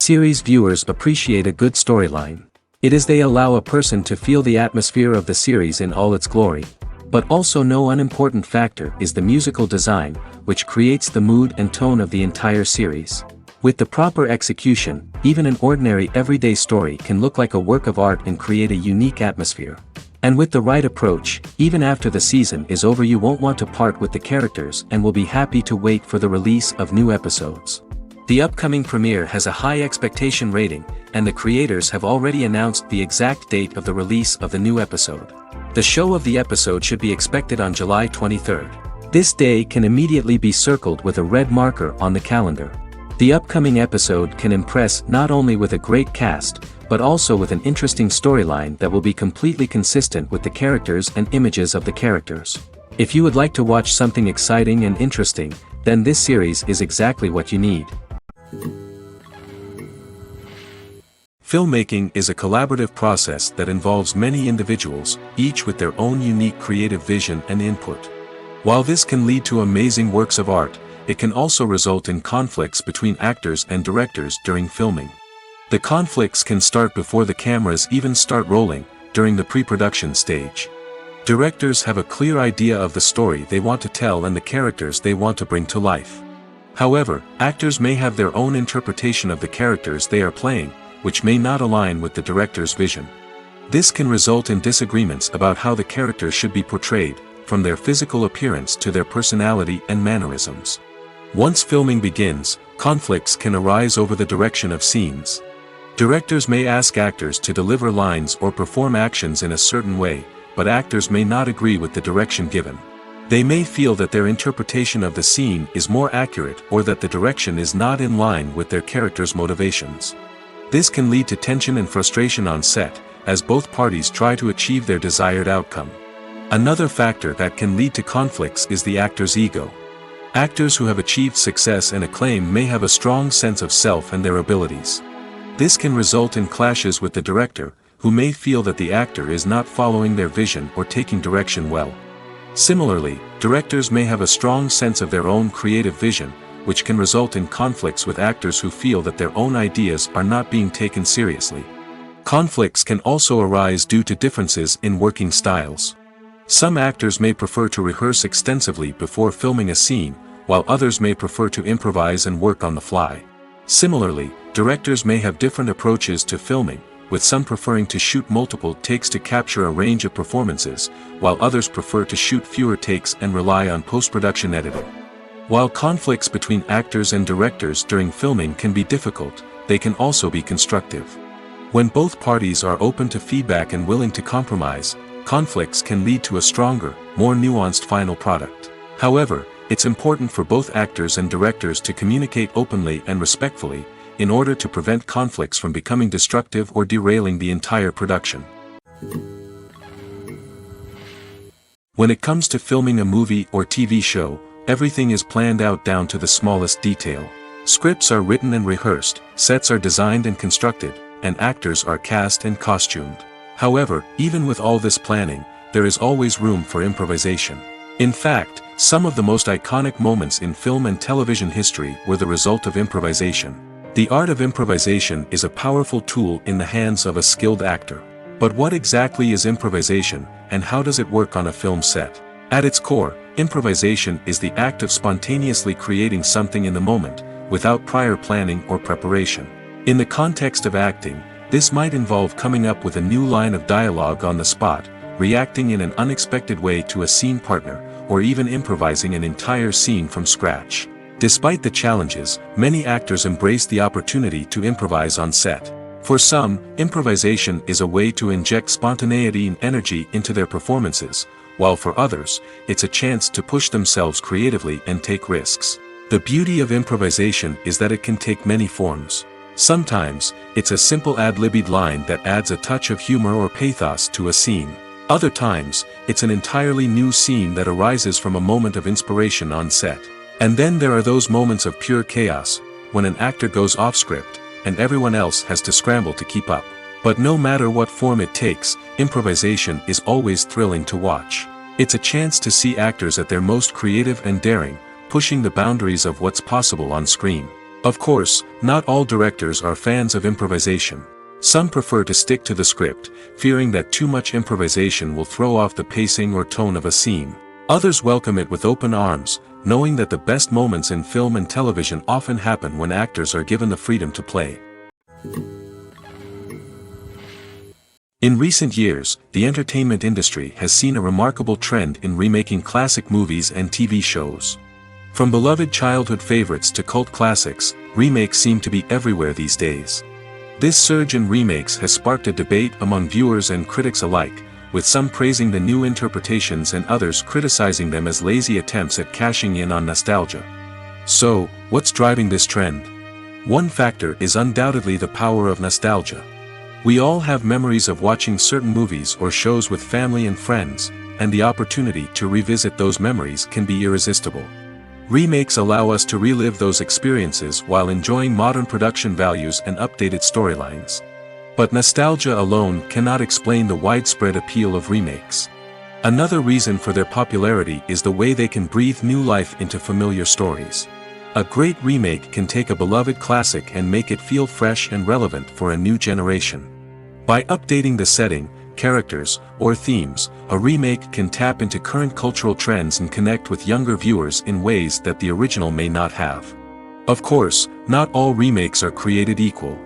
Series viewers appreciate a good storyline. It is they allow a person to feel the atmosphere of the series in all its glory. But also no unimportant factor is the musical design, which creates the mood and tone of the entire series. With the proper execution, even an ordinary everyday story can look like a work of art and create a unique atmosphere. And with the right approach, even after the season is over you won't want to part with the characters and will be happy to wait for the release of new episodes. The upcoming premiere has a high expectation rating, and the creators have already announced the exact date of the release of the new episode. The show of the episode should be expected on July 23rd. This day can immediately be circled with a red marker on the calendar. The upcoming episode can impress not only with a great cast, but also with an interesting storyline that will be completely consistent with the characters and images of the characters. If you would like to watch something exciting and interesting, then this series is exactly what you need. Filmmaking is a collaborative process that involves many individuals, each with their own unique creative vision and input. While this can lead to amazing works of art, it can also result in conflicts between actors and directors during filming. The conflicts can start before the cameras even start rolling, during the pre-production stage. Directors have a clear idea of the story they want to tell and the characters they want to bring to life. However, actors may have their own interpretation of the characters they are playing, which may not align with the director's vision. This can result in disagreements about how the characters should be portrayed, from their physical appearance to their personality and mannerisms. Once filming begins, conflicts can arise over the direction of scenes. Directors may ask actors to deliver lines or perform actions in a certain way, but actors may not agree with the direction given. They may feel that their interpretation of the scene is more accurate or that the direction is not in line with their character's motivations. This can lead to tension and frustration on set, as both parties try to achieve their desired outcome. Another factor that can lead to conflicts is the actor's ego. Actors who have achieved success and acclaim may have a strong sense of self and their abilities. This can result in clashes with the director, who may feel that the actor is not following their vision or taking direction well. Similarly, directors may have a strong sense of their own creative vision, which can result in conflicts with actors who feel that their own ideas are not being taken seriously. Conflicts can also arise due to differences in working styles. Some actors may prefer to rehearse extensively before filming a scene, while others may prefer to improvise and work on the fly. Similarly, directors may have different approaches to filming, with some preferring to shoot multiple takes to capture a range of performances, while others prefer to shoot fewer takes and rely on post-production editing. While conflicts between actors and directors during filming can be difficult, they can also be constructive. When both parties are open to feedback and willing to compromise, conflicts can lead to a stronger, more nuanced final product. However, it's important for both actors and directors to communicate openly and respectfully, in order to prevent conflicts from becoming destructive or derailing the entire production. When it comes to filming a movie or TV show, everything is planned out down to the smallest detail. Scripts are written and rehearsed, sets are designed and constructed, and actors are cast and costumed. However, even with all this planning, there is always room for improvisation. In fact, some of the most iconic moments in film and television history were the result of improvisation. The art of improvisation is a powerful tool in the hands of a skilled actor. But what exactly is improvisation, and how does it work on a film set? At its core, improvisation is the act of spontaneously creating something in the moment, without prior planning or preparation. In the context of acting, this might involve coming up with a new line of dialogue on the spot, reacting in an unexpected way to a scene partner, or even improvising an entire scene from scratch. Despite the challenges, many actors embrace the opportunity to improvise on set. For some, improvisation is a way to inject spontaneity and energy into their performances, while for others, it's a chance to push themselves creatively and take risks. The beauty of improvisation is that it can take many forms. Sometimes, it's a simple ad-libbed line that adds a touch of humor or pathos to a scene. Other times, it's an entirely new scene that arises from a moment of inspiration on set. And then there are those moments of pure chaos, when an actor goes off script, and everyone else has to scramble to keep up. But no matter what form it takes, improvisation is always thrilling to watch. It's a chance to see actors at their most creative and daring, pushing the boundaries of what's possible on screen. Of course, not all directors are fans of improvisation. Some prefer to stick to the script, fearing that too much improvisation will throw off the pacing or tone of a scene. Others welcome it with open arms, knowing that the best moments in film and television often happen when actors are given the freedom to play. In recent years, the entertainment industry has seen a remarkable trend in remaking classic movies and TV shows. From beloved childhood favorites to cult classics, remakes seem to be everywhere these days. This surge in remakes has sparked a debate among viewers and critics alike, with some praising the new interpretations and others criticizing them as lazy attempts at cashing in on nostalgia. So, what's driving this trend? One factor is undoubtedly the power of nostalgia. We all have memories of watching certain movies or shows with family and friends, and the opportunity to revisit those memories can be irresistible. Remakes allow us to relive those experiences while enjoying modern production values and updated storylines. But nostalgia alone cannot explain the widespread appeal of remakes. Another reason for their popularity is the way they can breathe new life into familiar stories. A great remake can take a beloved classic and make it feel fresh and relevant for a new generation. By updating the setting, characters, or themes, a remake can tap into current cultural trends and connect with younger viewers in ways that the original may not have. Of course, not all remakes are created equal.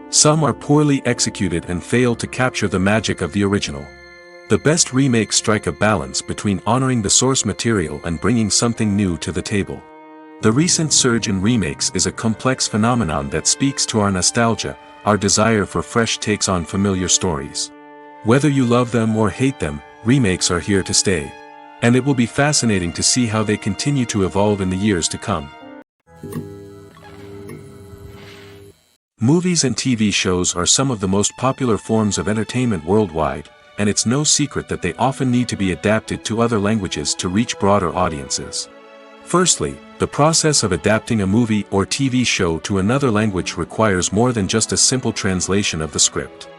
Some are poorly executed and fail to capture the magic of the original. The best remakes strike a balance between honoring the source material and bringing something new to the table. The recent surge in remakes is a complex phenomenon that speaks to our nostalgia, our desire for fresh takes on familiar stories. Whether you love them or hate them, remakes are here to stay. And it will be fascinating to see how they continue to evolve in the years to come. Movies and TV shows are some of the most popular forms of entertainment worldwide, and it's no secret that they often need to be adapted to other languages to reach broader audiences. Firstly, the process of adapting a movie or TV show to another language requires more than just a simple translation of the script.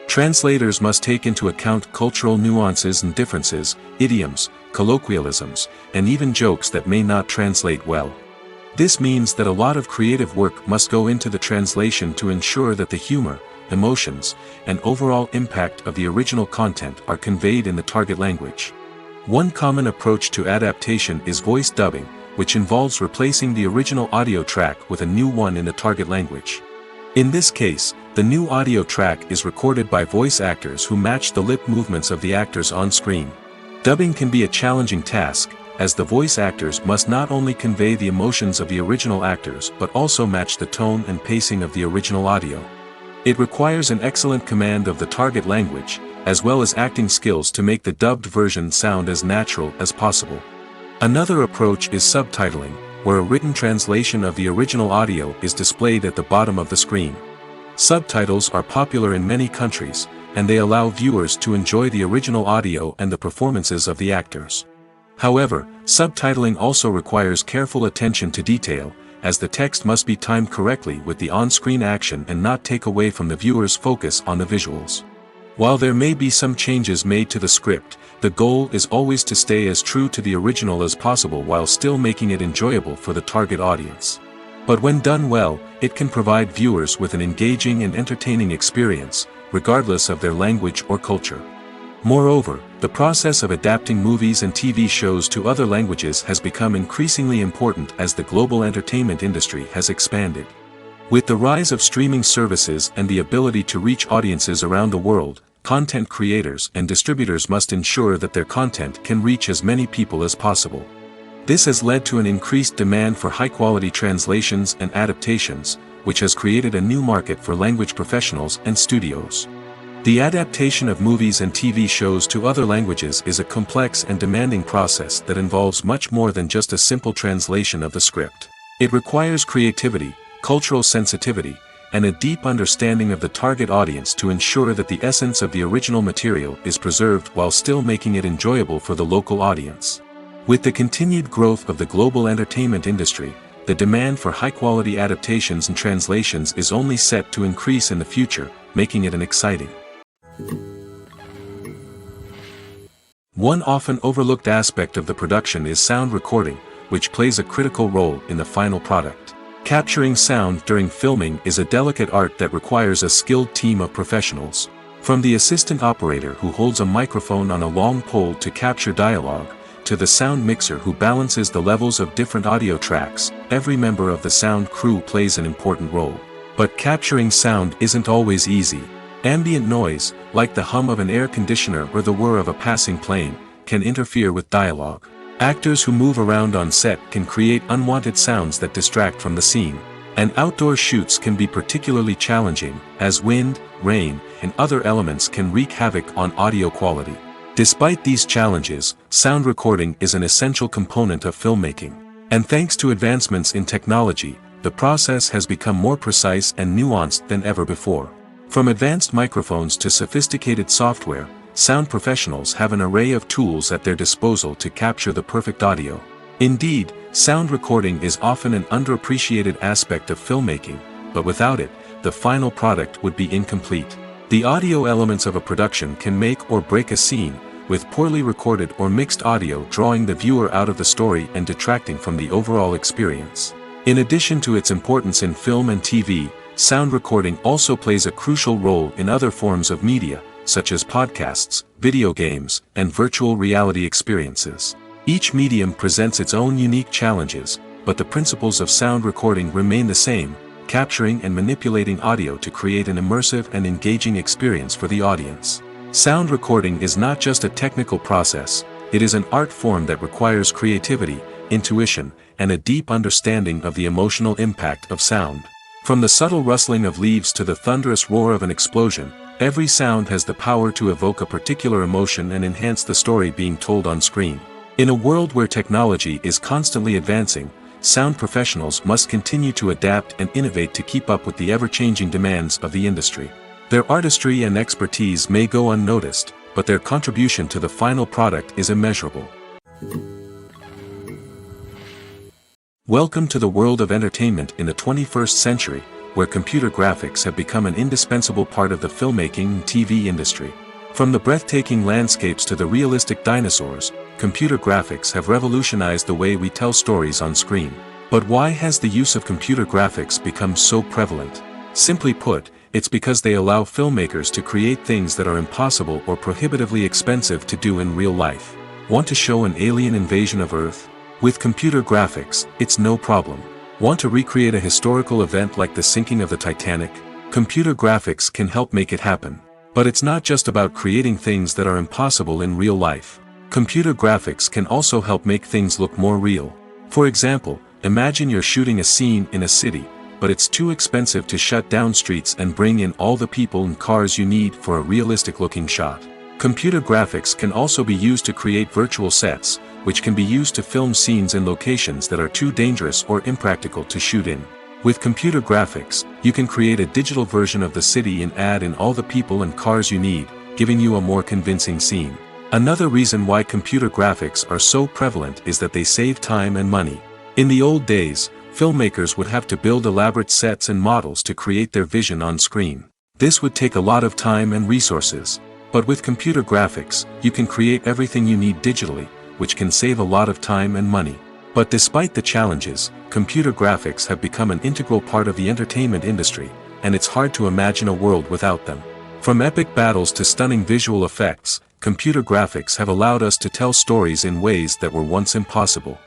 Translators must take into account cultural nuances and differences, idioms, colloquialisms, and even jokes that may not translate well. This means that a lot of creative work must go into the translation to ensure that the humor, emotions, and overall impact of the original content are conveyed in the target language. One common approach to adaptation is voice dubbing, which involves replacing the original audio track with a new one in the target language. In this case, the new audio track is recorded by voice actors who match the lip movements of the actors on screen. Dubbing can be a challenging task, as the voice actors must not only convey the emotions of the original actors but also match the tone and pacing of the original audio. It requires an excellent command of the target language, as well as acting skills to make the dubbed version sound as natural as possible. Another approach is subtitling, where a written translation of the original audio is displayed at the bottom of the screen. Subtitles are popular in many countries, and they allow viewers to enjoy the original audio and the performances of the actors. However, subtitling also requires careful attention to detail, as the text must be timed correctly with the on-screen action and not take away from the viewer's focus on the visuals. While there may be some changes made to the script, the goal is always to stay as true to the original as possible while still making it enjoyable for the target audience. But when done well, it can provide viewers with an engaging and entertaining experience, regardless of their language or culture. Moreover, the process of adapting movies and TV shows to other languages has become increasingly important as the global entertainment industry has expanded. With the rise of streaming services and the ability to reach audiences around the world, content creators and distributors must ensure that their content can reach as many people as possible. This has led to an increased demand for high-quality translations and adaptations, which has created a new market for language professionals and studios. The adaptation of movies and TV shows to other languages is a complex and demanding process that involves much more than just a simple translation of the script. It requires creativity, cultural sensitivity, and a deep understanding of the target audience to ensure that the essence of the original material is preserved while still making it enjoyable for the local audience. With the continued growth of the global entertainment industry, the demand for high-quality adaptations and translations is only set to increase in the future, making it an exciting. One often overlooked aspect of the production is sound recording, which plays a critical role in the final product. Capturing sound during filming is a delicate art that requires a skilled team of professionals. From the assistant operator who holds a microphone on a long pole to capture dialogue, to the sound mixer who balances the levels of different audio tracks, every member of the sound crew plays an important role. But capturing sound isn't always easy. Ambient noise, like the hum of an air conditioner or the whir of a passing plane, can interfere with dialogue. Actors who move around on set can create unwanted sounds that distract from the scene. And outdoor shoots can be particularly challenging, as wind, rain, and other elements can wreak havoc on audio quality. Despite these challenges, sound recording is an essential component of filmmaking. And thanks to advancements in technology, the process has become more precise and nuanced than ever before. From advanced microphones to sophisticated software, sound professionals have an array of tools at their disposal to capture the perfect audio. Indeed, sound recording is often an underappreciated aspect of filmmaking, but without it, the final product would be incomplete. The audio elements of a production can make or break a scene, with poorly recorded or mixed audio drawing the viewer out of the story and detracting from the overall experience. In addition to its importance in film and TV, sound recording also plays a crucial role in other forms of media, such as podcasts, video games, and virtual reality experiences. Each medium presents its own unique challenges, but the principles of sound recording remain the same, capturing and manipulating audio to create an immersive and engaging experience for the audience. Sound recording is not just a technical process, it is an art form that requires creativity, intuition, and a deep understanding of the emotional impact of sound. From the subtle rustling of leaves to the thunderous roar of an explosion, every sound has the power to evoke a particular emotion and enhance the story being told on screen. In a world where technology is constantly advancing, sound professionals must continue to adapt and innovate to keep up with the ever-changing demands of the industry. Their artistry and expertise may go unnoticed, but their contribution to the final product is immeasurable. Welcome to the world of entertainment in the 21st century, where computer graphics have become an indispensable part of the filmmaking and TV industry. From the breathtaking landscapes to the realistic dinosaurs, computer graphics have revolutionized the way we tell stories on screen. But why has the use of computer graphics become so prevalent? Simply put, it's because they allow filmmakers to create things that are impossible or prohibitively expensive to do in real life. Want to show an alien invasion of Earth? With computer graphics, it's no problem. Want to recreate a historical event like the sinking of the Titanic? Computer graphics can help make it happen. But it's not just about creating things that are impossible in real life. Computer graphics can also help make things look more real. For example, imagine you're shooting a scene in a city, but it's too expensive to shut down streets and bring in all the people and cars you need for a realistic-looking shot. Computer graphics can also be used to create virtual sets, which can be used to film scenes in locations that are too dangerous or impractical to shoot in. With computer graphics, you can create a digital version of the city and add in all the people and cars you need, giving you a more convincing scene. Another reason why computer graphics are so prevalent is that they save time and money. In the old days, filmmakers would have to build elaborate sets and models to create their vision on screen. This would take a lot of time and resources. But with computer graphics, you can create everything you need digitally, which can save a lot of time and money. But despite the challenges, computer graphics have become an integral part of the entertainment industry, and it's hard to imagine a world without them. From epic battles to stunning visual effects, computer graphics have allowed us to tell stories in ways that were once impossible.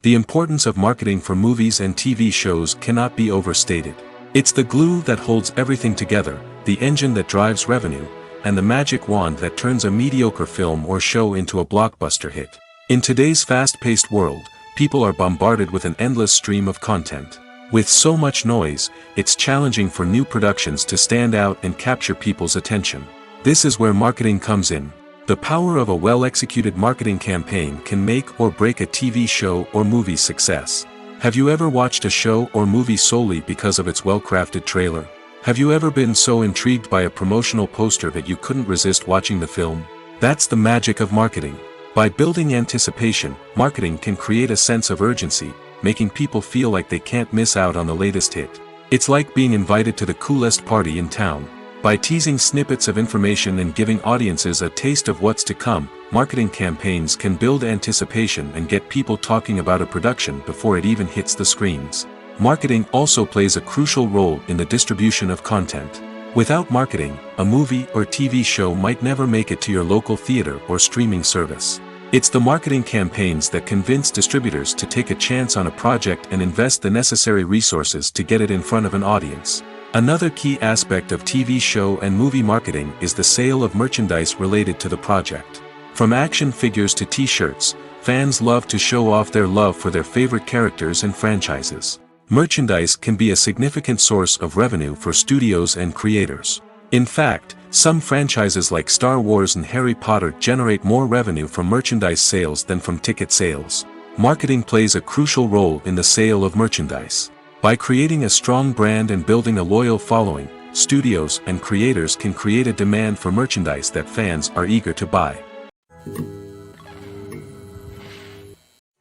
The importance of marketing for movies and TV shows cannot be overstated. It's the glue that holds everything together, the engine that drives revenue, and the magic wand that turns a mediocre film or show into a blockbuster hit. In today's fast-paced world, people are bombarded with an endless stream of content. With so much noise, it's challenging for new productions to stand out and capture people's attention. This is where marketing comes in. The power of a well-executed marketing campaign can make or break a TV show or movie's success. Have you ever watched a show or movie solely because of its well-crafted trailer? Have you ever been so intrigued by a promotional poster that you couldn't resist watching the film? That's the magic of marketing. By building anticipation, marketing can create a sense of urgency, making people feel like they can't miss out on the latest hit. It's like being invited to the coolest party in town. By teasing snippets of information and giving audiences a taste of what's to come, marketing campaigns can build anticipation and get people talking about a production before it even hits the screens. Marketing also plays a crucial role in the distribution of content. Without marketing, a movie or TV show might never make it to your local theater or streaming service. It's the marketing campaigns that convince distributors to take a chance on a project and invest the necessary resources to get it in front of an audience. Another key aspect of TV show and movie marketing is the sale of merchandise related to the project. From action figures to t-shirts, fans love to show off their love for their favorite characters and franchises. Merchandise can be a significant source of revenue for studios and creators. In fact, some franchises like Star Wars and Harry Potter generate more revenue from merchandise sales than from ticket sales. Marketing plays a crucial role in the sale of merchandise. By creating a strong brand and building a loyal following, studios and creators can create a demand for merchandise that fans are eager to buy.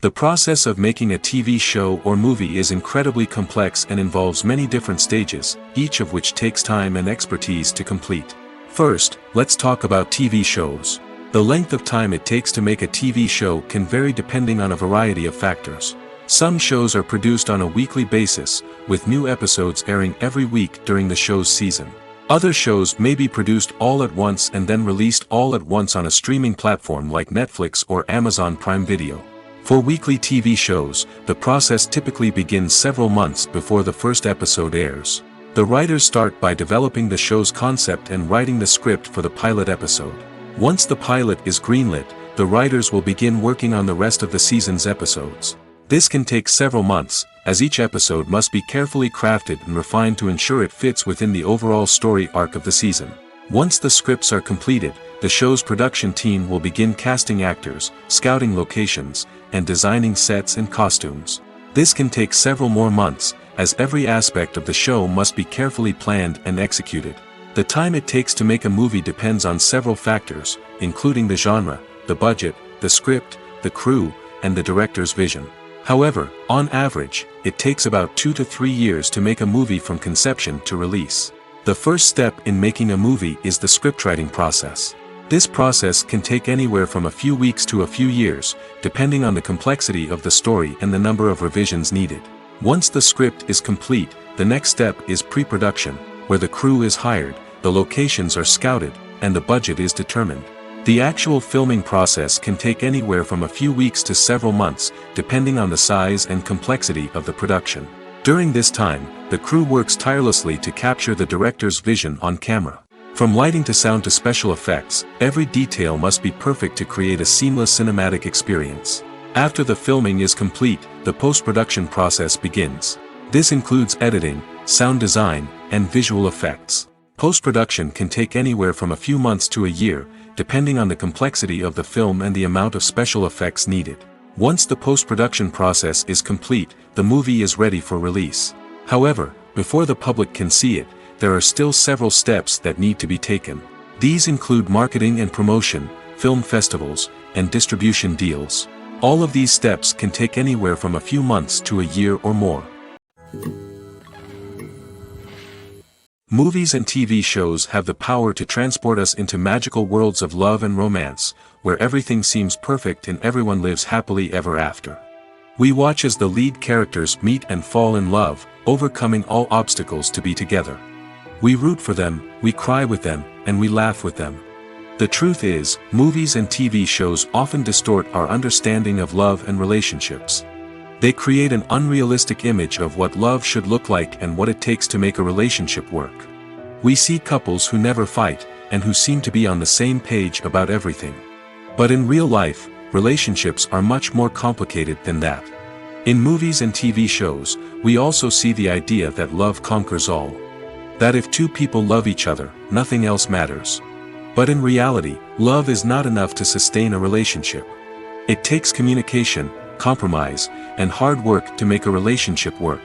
The process of making a TV show or movie is incredibly complex and involves many different stages, each of which takes time and expertise to complete. First, let's talk about TV shows. The length of time it takes to make a TV show can vary depending on a variety of factors. Some shows are produced on a weekly basis, with new episodes airing every week during the show's season. Other shows may be produced all at once and then released all at once on a streaming platform like Netflix or Amazon Prime Video. For weekly TV shows, the process typically begins several months before the first episode airs. The writers start by developing the show's concept and writing the script for the pilot episode. Once the pilot is greenlit, the writers will begin working on the rest of the season's episodes. This can take several months, as each episode must be carefully crafted and refined to ensure it fits within the overall story arc of the season. Once the scripts are completed, the show's production team will begin casting actors, scouting locations, and designing sets and costumes. This can take several more months, as every aspect of the show must be carefully planned and executed. The time it takes to make a movie depends on several factors, including the genre, the budget, the script, the crew, and the director's vision. However, on average, it takes about 2 to 3 years to make a movie from conception to release. The first step in making a movie is the scriptwriting process. This process can take anywhere from a few weeks to a few years, depending on the complexity of the story and the number of revisions needed. Once the script is complete, the next step is pre-production, where the crew is hired, the locations are scouted, and the budget is determined. The actual filming process can take anywhere from a few weeks to several months, depending on the size and complexity of the production. During this time, the crew works tirelessly to capture the director's vision on camera. From lighting to sound to special effects, every detail must be perfect to create a seamless cinematic experience. After the filming is complete, the post-production process begins. This includes editing, sound design, and visual effects. Post-production can take anywhere from a few months to a year, depending on the complexity of the film and the amount of special effects needed. Once the post-production process is complete, the movie is ready for release. However, before the public can see it, there are still several steps that need to be taken. These include marketing and promotion, film festivals, and distribution deals. All of these steps can take anywhere from a few months to a year or more. Movies and TV shows have the power to transport us into magical worlds of love and romance, where everything seems perfect and everyone lives happily ever after. We watch as the lead characters meet and fall in love, overcoming all obstacles to be together. We root for them, we cry with them, and we laugh with them. The truth is, movies and TV shows often distort our understanding of love and relationships. They create an unrealistic image of what love should look like and what it takes to make a relationship work. We see couples who never fight, and who seem to be on the same page about everything. But in real life, relationships are much more complicated than that. In movies and TV shows, we also see the idea that love conquers all. That if two people love each other, nothing else matters. But in reality, love is not enough to sustain a relationship. It takes communication, compromise, and hard work to make a relationship work.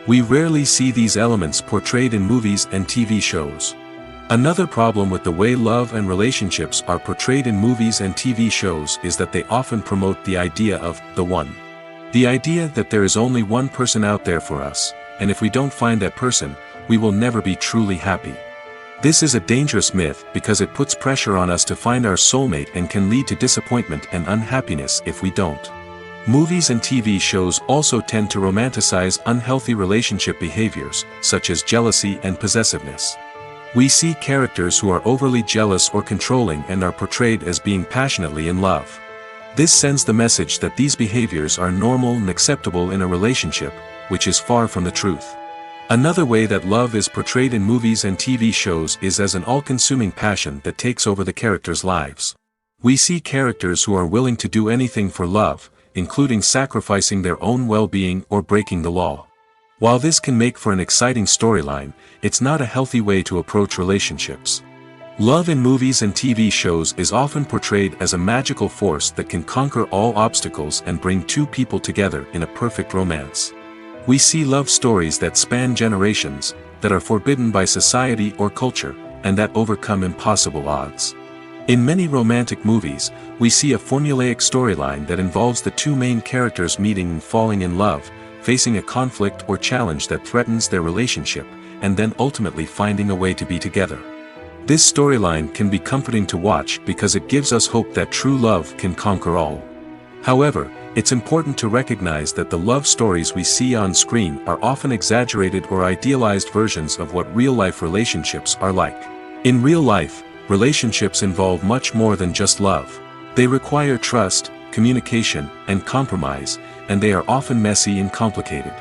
We rarely see these elements portrayed in movies and TV shows. Another problem with the way love and relationships are portrayed in movies and TV shows is that they often promote the idea of the one. The idea that there is only one person out there for us, and if we don't find that person, we will never be truly happy. This is a dangerous myth because it puts pressure on us to find our soulmate and can lead to disappointment and unhappiness if we don't. Movies and TV shows also tend to romanticize unhealthy relationship behaviors, such as jealousy and possessiveness. We see characters who are overly jealous or controlling and are portrayed as being passionately in love. This sends the message that these behaviors are normal and acceptable in a relationship, which is far from the truth. Another way that love is portrayed in movies and TV shows is as an all-consuming passion that takes over the characters' lives. We see characters who are willing to do anything for love, including sacrificing their own well-being or breaking the law. While this can make for an exciting storyline, it's not a healthy way to approach relationships. Love in movies and TV shows is often portrayed as a magical force that can conquer all obstacles and bring two people together in a perfect romance. We see love stories that span generations, that are forbidden by society or culture, and that overcome impossible odds. In many romantic movies, we see a formulaic storyline that involves the two main characters meeting and falling in love, facing a conflict or challenge that threatens their relationship, and then ultimately finding a way to be together. This storyline can be comforting to watch because it gives us hope that true love can conquer all. However, it's important to recognize that the love stories we see on screen are often exaggerated or idealized versions of what real-life relationships are like. In real life, relationships involve much more than just love. They require trust, communication, and compromise, and they are often messy and complicated.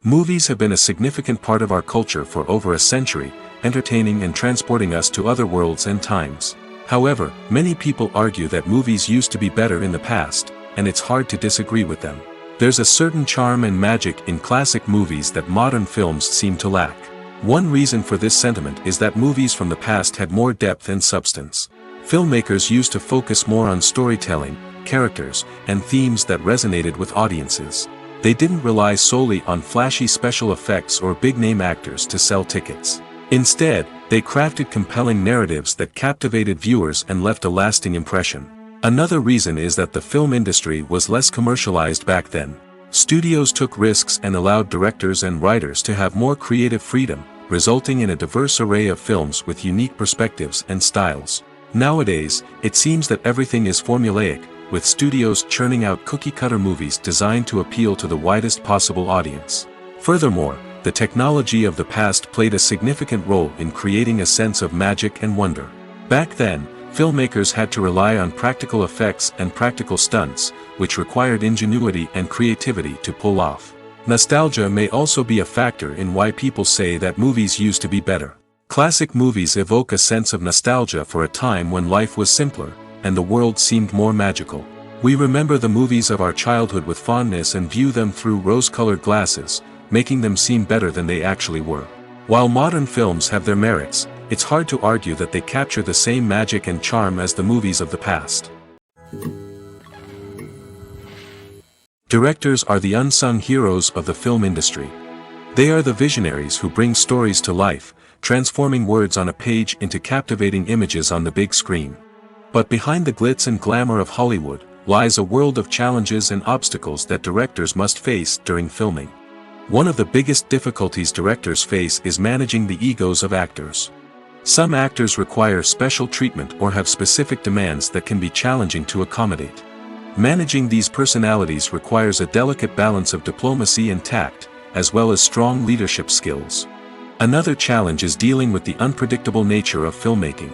Movies have been a significant part of our culture for over a century, entertaining and transporting us to other worlds and times. However, many people argue that movies used to be better in the past, and it's hard to disagree with them. There's a certain charm and magic in classic movies that modern films seem to lack. One reason for this sentiment is that movies from the past had more depth and substance. Filmmakers used to focus more on storytelling, characters, and themes that resonated with audiences. They didn't rely solely on flashy special effects or big-name actors to sell tickets. Instead, they crafted compelling narratives that captivated viewers and left a lasting impression. Another reason is that the film industry was less commercialized back then. Studios took risks and allowed directors and writers to have more creative freedom, resulting in a diverse array of films with unique perspectives and styles. Nowadays, it seems that everything is formulaic, with studios churning out cookie-cutter movies designed to appeal to the widest possible audience. Furthermore, the technology of the past played a significant role in creating a sense of magic and wonder. Back then, filmmakers had to rely on practical effects and practical stunts, which required ingenuity and creativity to pull off. Nostalgia may also be a factor in why people say that movies used to be better. Classic movies evoke a sense of nostalgia for a time when life was simpler, and the world seemed more magical. We remember the movies of our childhood with fondness and view them through rose-colored glasses, making them seem better than they actually were. While modern films have their merits, it's hard to argue that they capture the same magic and charm as the movies of the past. Directors are the unsung heroes of the film industry. They are the visionaries who bring stories to life, transforming words on a page into captivating images on the big screen. But behind the glitz and glamour of Hollywood lies a world of challenges and obstacles that directors must face during filming. One of the biggest difficulties directors face is managing the egos of actors. Some actors require special treatment or have specific demands that can be challenging to accommodate. Managing these personalities requires a delicate balance of diplomacy and tact, as well as strong leadership skills. Another challenge is dealing with the unpredictable nature of filmmaking.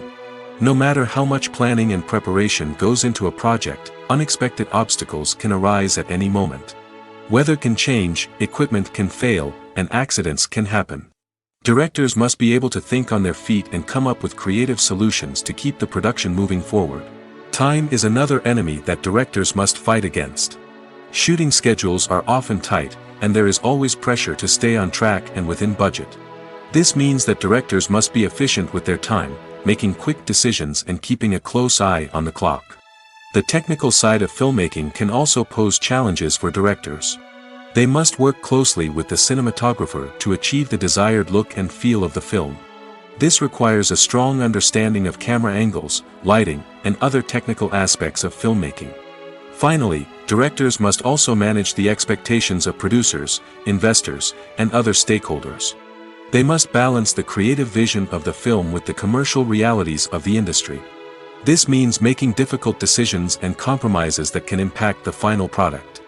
No matter how much planning and preparation goes into a project, unexpected obstacles can arise at any moment. Weather can change, equipment can fail, and accidents can happen. Directors must be able to think on their feet and come up with creative solutions to keep the production moving forward. Time is another enemy that directors must fight against. Shooting schedules are often tight, and there is always pressure to stay on track and within budget. This means that directors must be efficient with their time, making quick decisions and keeping a close eye on the clock. The technical side of filmmaking can also pose challenges for directors. They must work closely with the cinematographer to achieve the desired look and feel of the film. This requires a strong understanding of camera angles, lighting, and other technical aspects of filmmaking. Finally, directors must also manage the expectations of producers, investors, and other stakeholders. They must balance the creative vision of the film with the commercial realities of the industry. This means making difficult decisions and compromises that can impact the final product.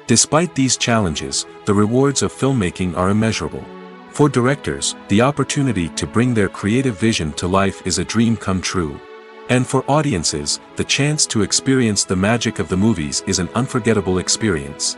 Despite these challenges, the rewards of filmmaking are immeasurable. For directors, the opportunity to bring their creative vision to life is a dream come true. And for audiences, the chance to experience the magic of the movies is an unforgettable experience.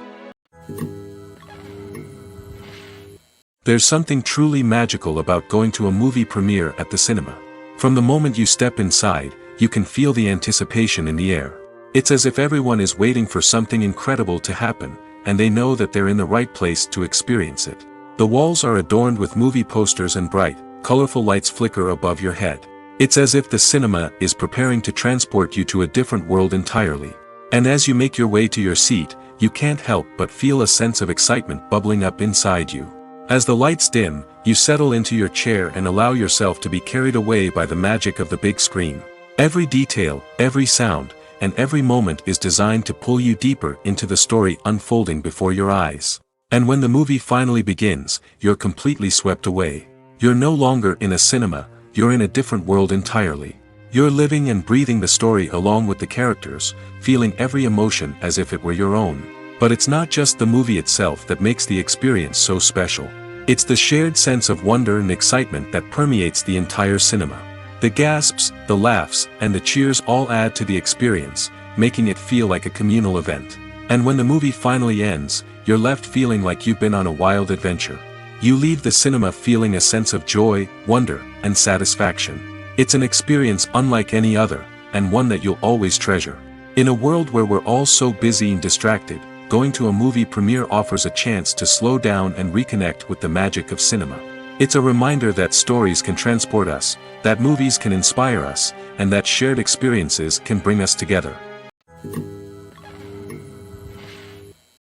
There's something truly magical about going to a movie premiere at the cinema. From the moment you step inside, you can feel the anticipation in the air. It's as if everyone is waiting for something incredible to happen, and they know that they're in the right place to experience it. The walls are adorned with movie posters and bright, colorful lights flicker above your head. It's as if the cinema is preparing to transport you to a different world entirely. And as you make your way to your seat, you can't help but feel a sense of excitement bubbling up inside you. As the lights dim, you settle into your chair and allow yourself to be carried away by the magic of the big screen. Every detail, every sound, and every moment is designed to pull you deeper into the story unfolding before your eyes. And when the movie finally begins, you're completely swept away. You're no longer in a cinema, you're in a different world entirely. You're living and breathing the story along with the characters, feeling every emotion as if it were your own. But it's not just the movie itself that makes the experience so special. It's the shared sense of wonder and excitement that permeates the entire cinema. The gasps, the laughs, and the cheers all add to the experience, making it feel like a communal event. And when the movie finally ends, you're left feeling like you've been on a wild adventure. You leave the cinema feeling a sense of joy, wonder, and satisfaction. It's an experience unlike any other, and one that you'll always treasure. In a world where we're all so busy and distracted, going to a movie premiere offers a chance to slow down and reconnect with the magic of cinema. It's a reminder that stories can transport us, that movies can inspire us, and that shared experiences can bring us together.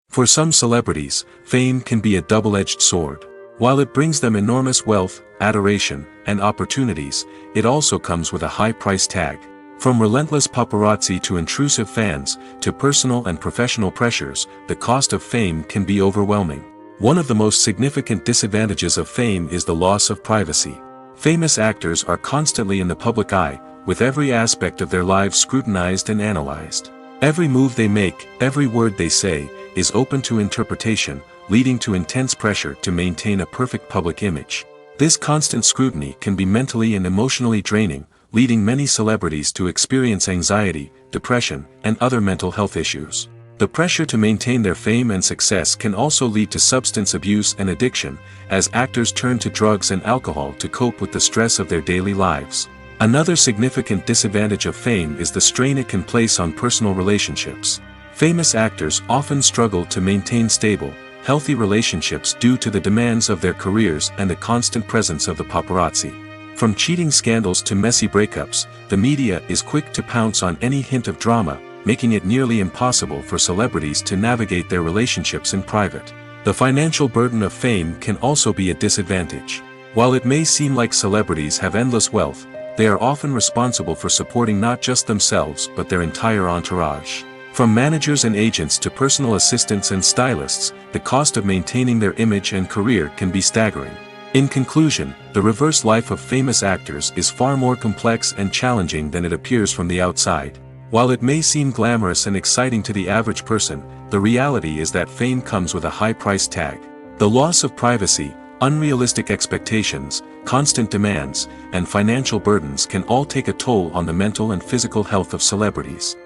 For some celebrities, fame can be a double-edged sword. While it brings them enormous wealth, adoration, and opportunities, it also comes with a high price tag. From relentless paparazzi to intrusive fans, to personal and professional pressures, the cost of fame can be overwhelming. One of the most significant disadvantages of fame is the loss of privacy. Famous actors are constantly in the public eye, with every aspect of their lives scrutinized and analyzed. Every move they make, every word they say, is open to interpretation, leading to intense pressure to maintain a perfect public image. This constant scrutiny can be mentally and emotionally draining, leading many celebrities to experience anxiety, depression, and other mental health issues. The pressure to maintain their fame and success can also lead to substance abuse and addiction, as actors turn to drugs and alcohol to cope with the stress of their daily lives. Another significant disadvantage of fame is the strain it can place on personal relationships. Famous actors often struggle to maintain stable, healthy relationships due to the demands of their careers and the constant presence of the paparazzi. From cheating scandals to messy breakups, the media is quick to pounce on any hint of drama, making it nearly impossible for celebrities to navigate their relationships in private. The financial burden of fame can also be a disadvantage. While it may seem like celebrities have endless wealth, they are often responsible for supporting not just themselves but their entire entourage. From managers and agents to personal assistants and stylists, the cost of maintaining their image and career can be staggering. In conclusion, the reverse life of famous actors is far more complex and challenging than it appears from the outside. While it may seem glamorous and exciting to the average person, the reality is that fame comes with a high price tag. The loss of privacy, unrealistic expectations, constant demands, and financial burdens can all take a toll on the mental and physical health of celebrities.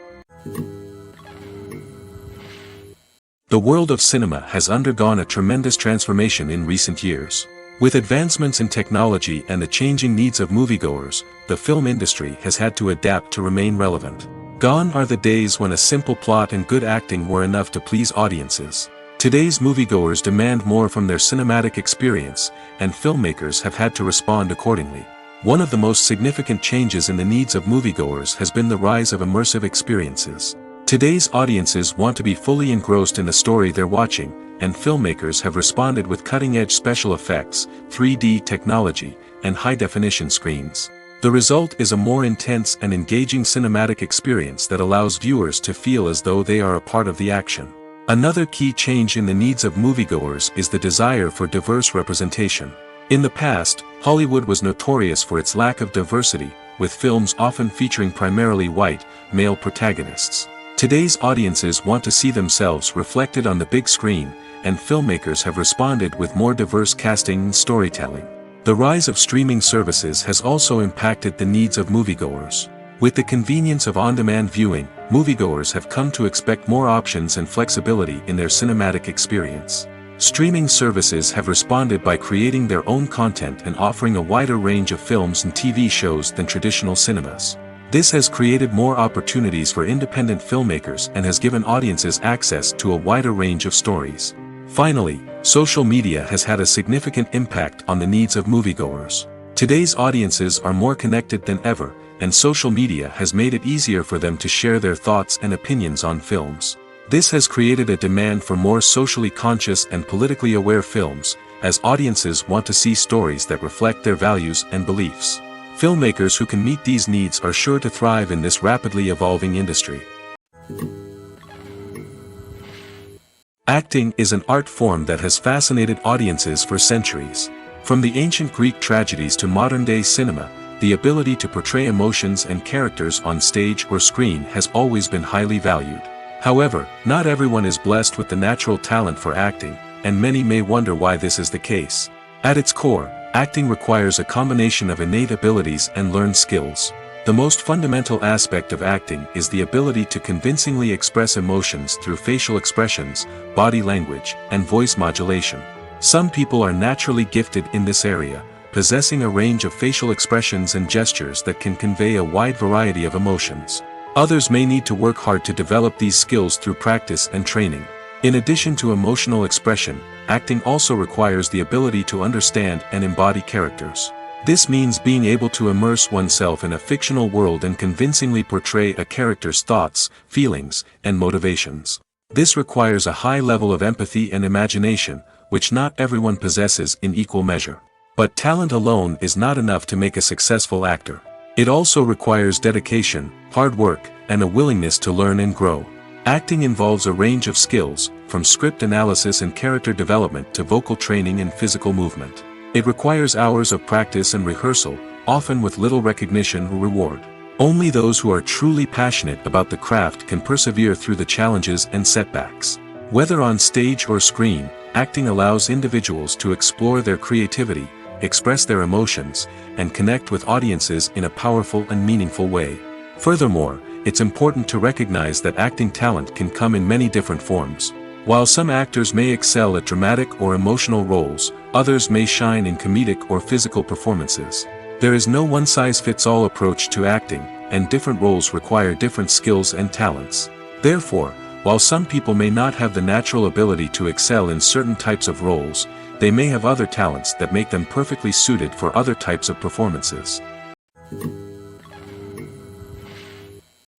The world of cinema has undergone a tremendous transformation in recent years. With advancements in technology and the changing needs of moviegoers, the film industry has had to adapt to remain relevant. Gone are the days when a simple plot and good acting were enough to please audiences. Today's moviegoers demand more from their cinematic experience, and filmmakers have had to respond accordingly. One of the most significant changes in the needs of moviegoers has been the rise of immersive experiences. Today's audiences want to be fully engrossed in the story they're watching, and filmmakers have responded with cutting-edge special effects, 3D technology, and high-definition screens. The result is a more intense and engaging cinematic experience that allows viewers to feel as though they are a part of the action. Another key change in the needs of moviegoers is the desire for diverse representation. In the past, Hollywood was notorious for its lack of diversity, with films often featuring primarily white, male protagonists. Today's audiences want to see themselves reflected on the big screen, and filmmakers have responded with more diverse casting and storytelling. The rise of streaming services has also impacted the needs of moviegoers. With the convenience of on-demand viewing, moviegoers have come to expect more options and flexibility in their cinematic experience. Streaming services have responded by creating their own content and offering a wider range of films and TV shows than traditional cinemas. This has created more opportunities for independent filmmakers and has given audiences access to a wider range of stories. Finally, social media has had a significant impact on the needs of moviegoers. Today's audiences are more connected than ever, and social media has made it easier for them to share their thoughts and opinions on films. This has created a demand for more socially conscious and politically aware films, as audiences want to see stories that reflect their values and beliefs. Filmmakers who can meet these needs are sure to thrive in this rapidly evolving industry. Acting is an art form that has fascinated audiences for centuries. From the ancient Greek tragedies to modern-day cinema, the ability to portray emotions and characters on stage or screen has always been highly valued. However, not everyone is blessed with the natural talent for acting, and many may wonder why this is the case. At its core, acting requires a combination of innate abilities and learned skills. The most fundamental aspect of acting is the ability to convincingly express emotions through facial expressions, body language, and voice modulation. Some people are naturally gifted in this area, possessing a range of facial expressions and gestures that can convey a wide variety of emotions. Others may need to work hard to develop these skills through practice and training. In addition to emotional expression, acting also requires the ability to understand and embody characters. This means being able to immerse oneself in a fictional world and convincingly portray a character's thoughts, feelings, and motivations. This requires a high level of empathy and imagination, which not everyone possesses in equal measure. But talent alone is not enough to make a successful actor. It also requires dedication, hard work, and a willingness to learn and grow. Acting involves a range of skills, from script analysis and character development to vocal training and physical movement. It requires hours of practice and rehearsal, often with little recognition or reward. Only those who are truly passionate about the craft can persevere through the challenges and setbacks. Whether on stage or screen, acting allows individuals to explore their creativity, express their emotions, and connect with audiences in a powerful and meaningful way. Furthermore, it's important to recognize that acting talent can come in many different forms. While some actors may excel at dramatic or emotional roles, others may shine in comedic or physical performances. There is no one-size-fits-all approach to acting, and different roles require different skills and talents. Therefore, while some people may not have the natural ability to excel in certain types of roles, they may have other talents that make them perfectly suited for other types of performances.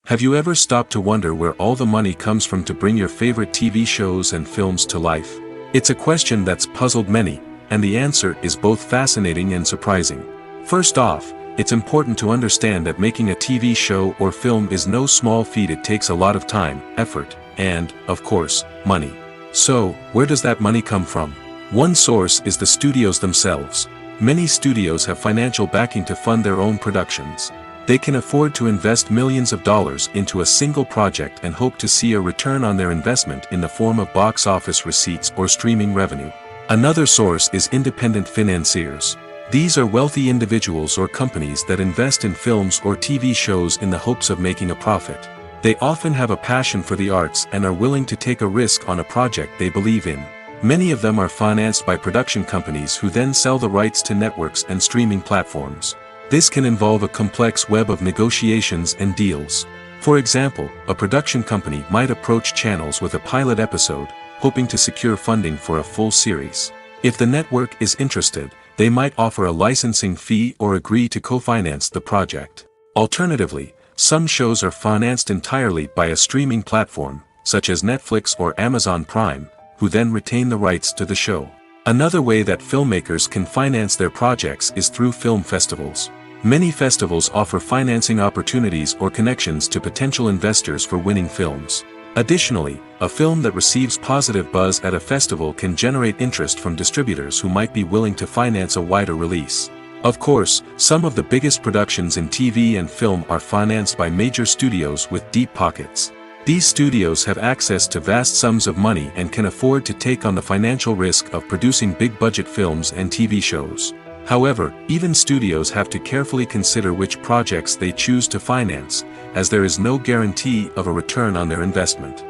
Have you ever stopped to wonder where all the money comes from to bring your favorite TV shows and films to life? It's a question that's puzzled many, and the answer is both fascinating and surprising. First off, it's important to understand that making a TV show or film is no small feat. It takes a lot of time, effort, and, of course, money. So, where does that money come from? One source is the studios themselves. Many studios have financial backing to fund their own productions. They can afford to invest millions of dollars into a single project and hope to see a return on their investment in the form of box office receipts or streaming revenue. Another source is independent financiers. These are wealthy individuals or companies that invest in films or TV shows in the hopes of making a profit. They often have a passion for the arts and are willing to take a risk on a project they believe in. Many of them are financed by production companies who then sell the rights to networks and streaming platforms. This can involve a complex web of negotiations and deals. For example, a production company might approach channels with a pilot episode, hoping to secure funding for a full series. If the network is interested, they might offer a licensing fee or agree to co-finance the project. Alternatively, some shows are financed entirely by a streaming platform, such as Netflix or Amazon Prime, who then retain the rights to the show. Another way that filmmakers can finance their projects is through film festivals. Many festivals offer financing opportunities or connections to potential investors for winning films. Additionally, a film that receives positive buzz at a festival can generate interest from distributors who might be willing to finance a wider release. Of course, some of the biggest productions in TV and film are financed by major studios with deep pockets. These studios have access to vast sums of money and can afford to take on the financial risk of producing big-budget films and TV shows. However, even studios have to carefully consider which projects they choose to finance, as there is no guarantee of a return on their investment.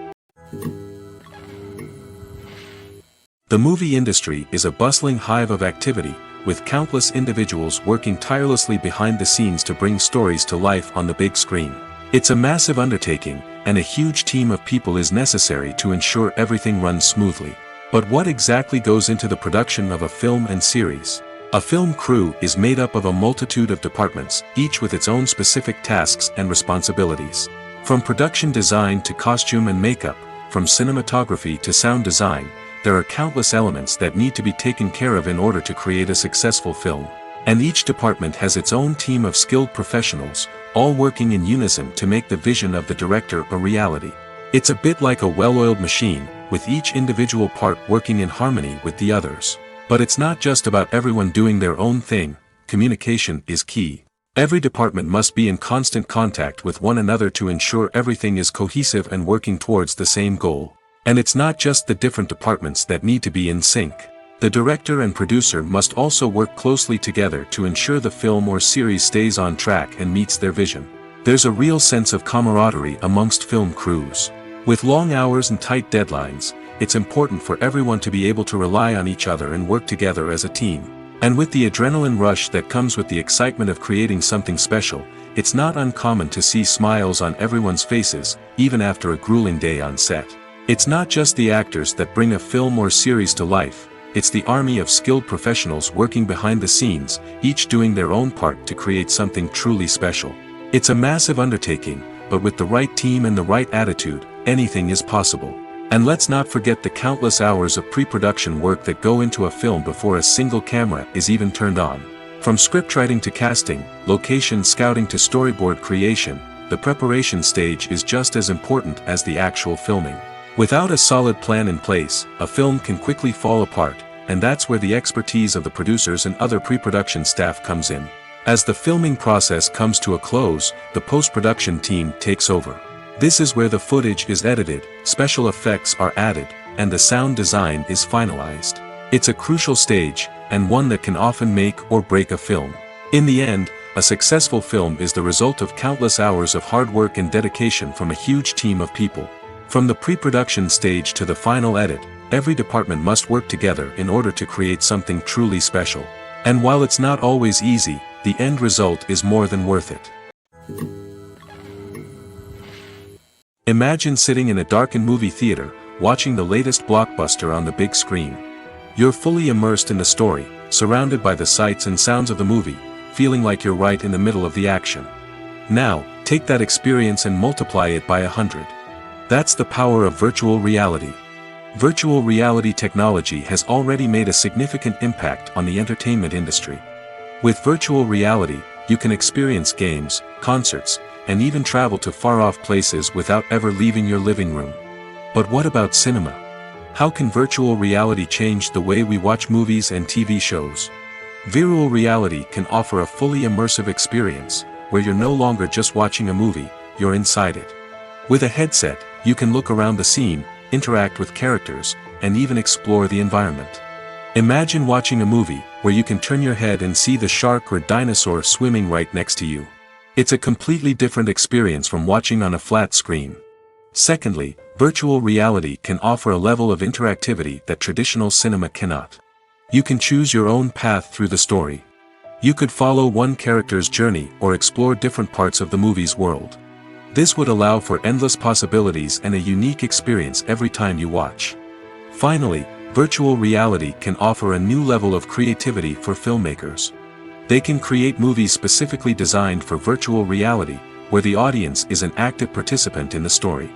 The movie industry is a bustling hive of activity, with countless individuals working tirelessly behind the scenes to bring stories to life on the big screen. It's a massive undertaking, and a huge team of people is necessary to ensure everything runs smoothly. But what exactly goes into the production of a film and series? A film crew is made up of a multitude of departments, each with its own specific tasks and responsibilities. From production design to costume and makeup, from cinematography to sound design, there are countless elements that need to be taken care of in order to create a successful film. And each department has its own team of skilled professionals, all working in unison to make the vision of the director a reality. It's a bit like a well-oiled machine, with each individual part working in harmony with the others. But it's not just about everyone doing their own thing. Communication is key. Every department must be in constant contact with one another to ensure everything is cohesive and working towards the same goal. And it's not just the different departments that need to be in sync. The director and producer must also work closely together to ensure the film or series stays on track and meets their vision. There's a real sense of camaraderie amongst film crews. With long hours and tight deadlines, it's important for everyone to be able to rely on each other and work together as a team. And with the adrenaline rush that comes with the excitement of creating something special, it's not uncommon to see smiles on everyone's faces, even after a grueling day on set. It's not just the actors that bring a film or series to life. It's the army of skilled professionals working behind the scenes, each doing their own part to create something truly special. It's a massive undertaking, but with the right team and the right attitude, anything is possible. And let's not forget the countless hours of pre-production work that go into a film before a single camera is even turned on. From scriptwriting to casting, location scouting to storyboard creation, the preparation stage is just as important as the actual filming. Without a solid plan in place, a film can quickly fall apart, and that's where the expertise of the producers and other pre-production staff comes in. As the filming process comes to a close, the post-production team takes over. This is where the footage is edited, special effects are added, and the sound design is finalized. It's a crucial stage, and one that can often make or break a film. In the end, a successful film is the result of countless hours of hard work and dedication from a huge team of people. From the pre-production stage to the final edit, every department must work together in order to create something truly special. And while it's not always easy, the end result is more than worth it. Imagine sitting in a darkened movie theater, watching the latest blockbuster on the big screen. You're fully immersed in the story, surrounded by the sights and sounds of the movie, feeling like you're right in the middle of the action. Now, take that experience and multiply it by 100. That's the power of virtual reality. Virtual reality technology has already made a significant impact on the entertainment industry. With virtual reality, you can experience games, concerts, and even travel to far-off places without ever leaving your living room. But what about cinema? How can virtual reality change the way we watch movies and TV shows? Virtual reality can offer a fully immersive experience, where you're no longer just watching a movie, you're inside it. With a headset, you can look around the scene, interact with characters, and even explore the environment. Imagine watching a movie where you can turn your head and see the shark or dinosaur swimming right next to you. It's a completely different experience from watching on a flat screen. Secondly, virtual reality can offer a level of interactivity that traditional cinema cannot. You can choose your own path through the story. You could follow one character's journey or explore different parts of the movie's world. This would allow for endless possibilities and a unique experience every time you watch. Finally, virtual reality can offer a new level of creativity for filmmakers. They can create movies specifically designed for virtual reality, where the audience is an active participant in the story.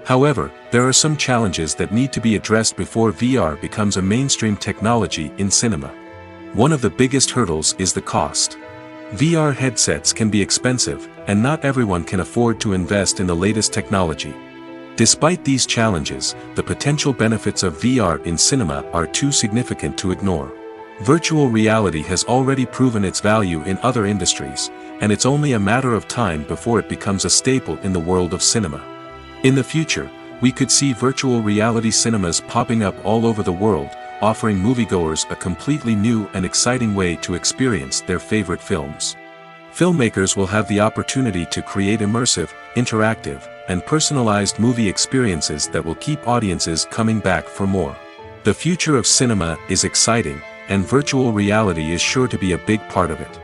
However, there are some challenges that need to be addressed before VR becomes a mainstream technology in cinema. One of the biggest hurdles is the cost. VR headsets can be expensive, and not everyone can afford to invest in the latest technology. Despite these challenges, the potential benefits of VR in cinema are too significant to ignore. Virtual reality has already proven its value in other industries, and it's only a matter of time before it becomes a staple in the world of cinema. In the future, we could see virtual reality cinemas popping up all over the world, offering moviegoers a completely new and exciting way to experience their favorite films. Filmmakers will have the opportunity to create immersive, interactive, and personalized movie experiences that will keep audiences coming back for more. The future of cinema is exciting, and virtual reality is sure to be a big part of it.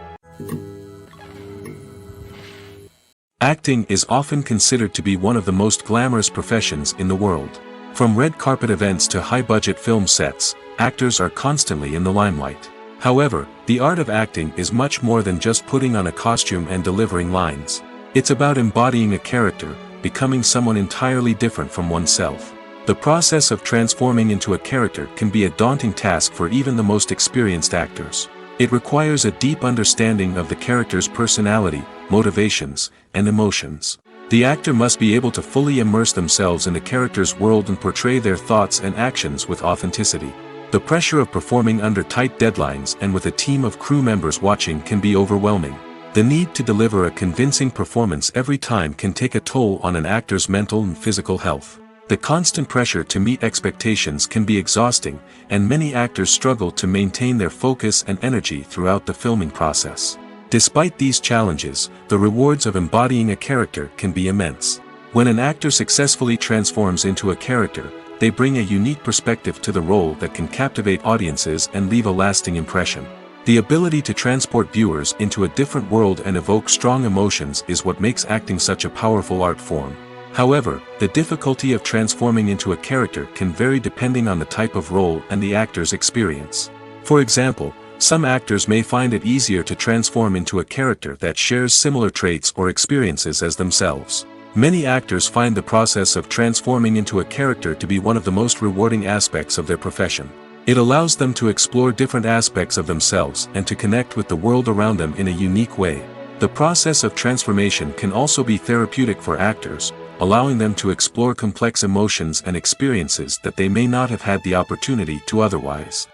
Acting is often considered to be one of the most glamorous professions in the world. From red carpet events to high-budget film sets, actors are constantly in the limelight. However, the art of acting is much more than just putting on a costume and delivering lines. It's about embodying a character, becoming someone entirely different from oneself. The process of transforming into a character can be a daunting task for even the most experienced actors. It requires a deep understanding of the character's personality, motivations, and emotions. The actor must be able to fully immerse themselves in the character's world and portray their thoughts and actions with authenticity. The pressure of performing under tight deadlines and with a team of crew members watching can be overwhelming. The need to deliver a convincing performance every time can take a toll on an actor's mental and physical health. The constant pressure to meet expectations can be exhausting, and many actors struggle to maintain their focus and energy throughout the filming process. Despite these challenges, the rewards of embodying a character can be immense. When an actor successfully transforms into a character, they bring a unique perspective to the role that can captivate audiences and leave a lasting impression. The ability to transport viewers into a different world and evoke strong emotions is what makes acting such a powerful art form. However, the difficulty of transforming into a character can vary depending on the type of role and the actor's experience. For example, some actors may find it easier to transform into a character that shares similar traits or experiences as themselves. Many actors find the process of transforming into a character to be one of the most rewarding aspects of their profession. It allows them to explore different aspects of themselves and to connect with the world around them in a unique way. The process of transformation can also be therapeutic for actors, allowing them to explore complex emotions and experiences that they may not have had the opportunity to otherwise.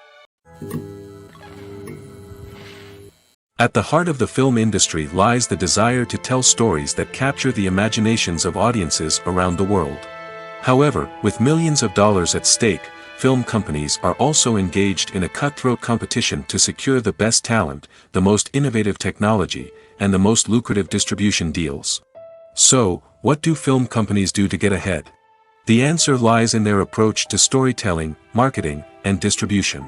At the heart of the film industry lies the desire to tell stories that capture the imaginations of audiences around the world. However, with millions of dollars at stake, film companies are also engaged in a cutthroat competition to secure the best talent, the most innovative technology, and the most lucrative distribution deals. So, what do film companies do to get ahead? The answer lies in their approach to storytelling, marketing, and distribution.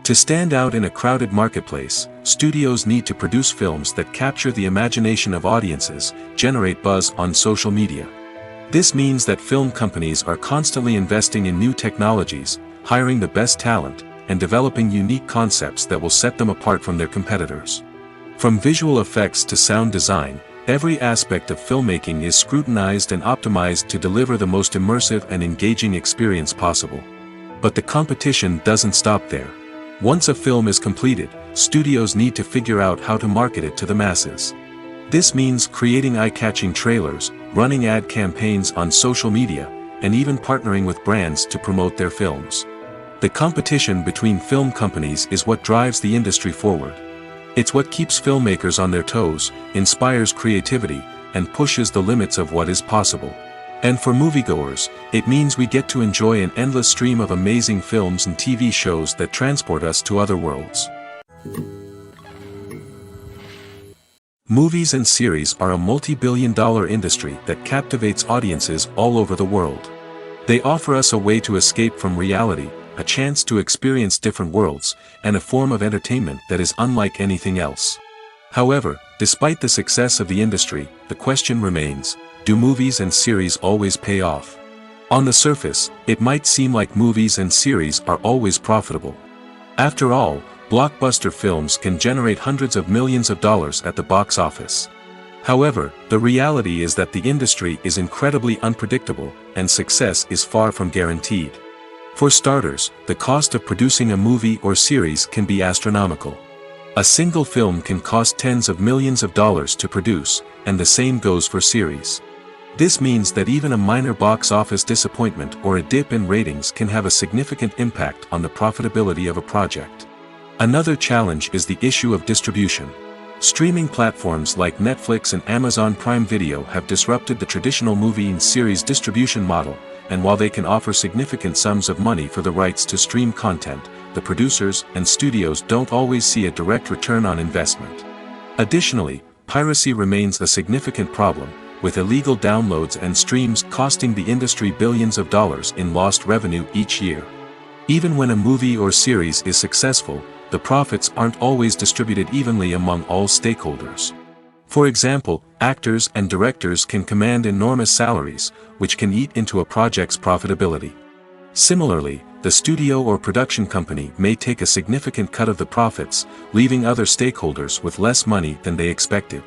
To stand out in a crowded marketplace, studios need to produce films that capture the imagination of audiences, generate buzz on social media. This means that film companies are constantly investing in new technologies, hiring the best talent, and developing unique concepts that will set them apart from their competitors. From visual effects to sound design, every aspect of filmmaking is scrutinized and optimized to deliver the most immersive and engaging experience possible. But the competition doesn't stop there. Once a film is completed, studios need to figure out how to market it to the masses. This means creating eye-catching trailers, running ad campaigns on social media, and even partnering with brands to promote their films. The competition between film companies is what drives the industry forward. It's what keeps filmmakers on their toes, inspires creativity, and pushes the limits of what is possible. And for moviegoers, it means we get to enjoy an endless stream of amazing films and TV shows that transport us to other worlds. Movies and series are a multi-billion-dollar industry that captivates audiences all over the world. They offer us a way to escape from reality, a chance to experience different worlds, and a form of entertainment that is unlike anything else. However, despite the success of the industry, the question remains, do movies and series always pay off? On the surface, it might seem like movies and series are always profitable. After all, blockbuster films can generate hundreds of millions of dollars at the box office. However, the reality is that the industry is incredibly unpredictable, and success is far from guaranteed. For starters, the cost of producing a movie or series can be astronomical. A single film can cost tens of millions of dollars to produce, and the same goes for series. This means that even a minor box office disappointment or a dip in ratings can have a significant impact on the profitability of a project. Another challenge is the issue of distribution. Streaming platforms like Netflix and Amazon Prime Video have disrupted the traditional movie and series distribution model, and while they can offer significant sums of money for the rights to stream content, the producers and studios don't always see a direct return on investment. Additionally, piracy remains a significant problem, with illegal downloads and streams costing the industry billions of dollars in lost revenue each year. Even when a movie or series is successful, the profits aren't always distributed evenly among all stakeholders. For example, actors and directors can command enormous salaries, which can eat into a project's profitability. Similarly, the studio or production company may take a significant cut of the profits, leaving other stakeholders with less money than they expected.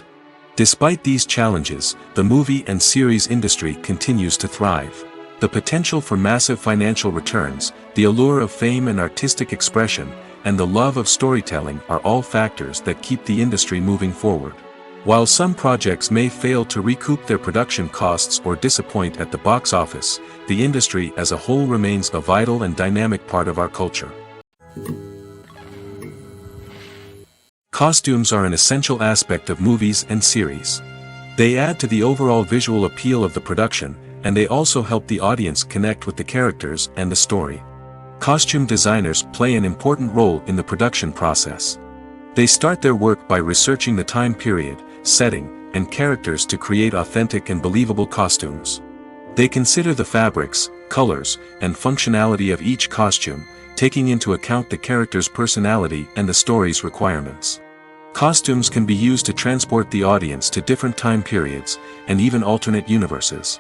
Despite these challenges, the movie and series industry continues to thrive. The potential for massive financial returns, the allure of fame and artistic expression, and the love of storytelling are all factors that keep the industry moving forward. While some projects may fail to recoup their production costs or disappoint at the box office, the industry as a whole remains a vital and dynamic part of our culture. Costumes are an essential aspect of movies and series. They add to the overall visual appeal of the production, and they also help the audience connect with the characters and the story. Costume designers play an important role in the production process. They start their work by researching the time period, setting, and characters to create authentic and believable costumes. They consider the fabrics, colors, and functionality of each costume, taking into account the character's personality and the story's requirements. Costumes can be used to transport the audience to different time periods, and even alternate universes.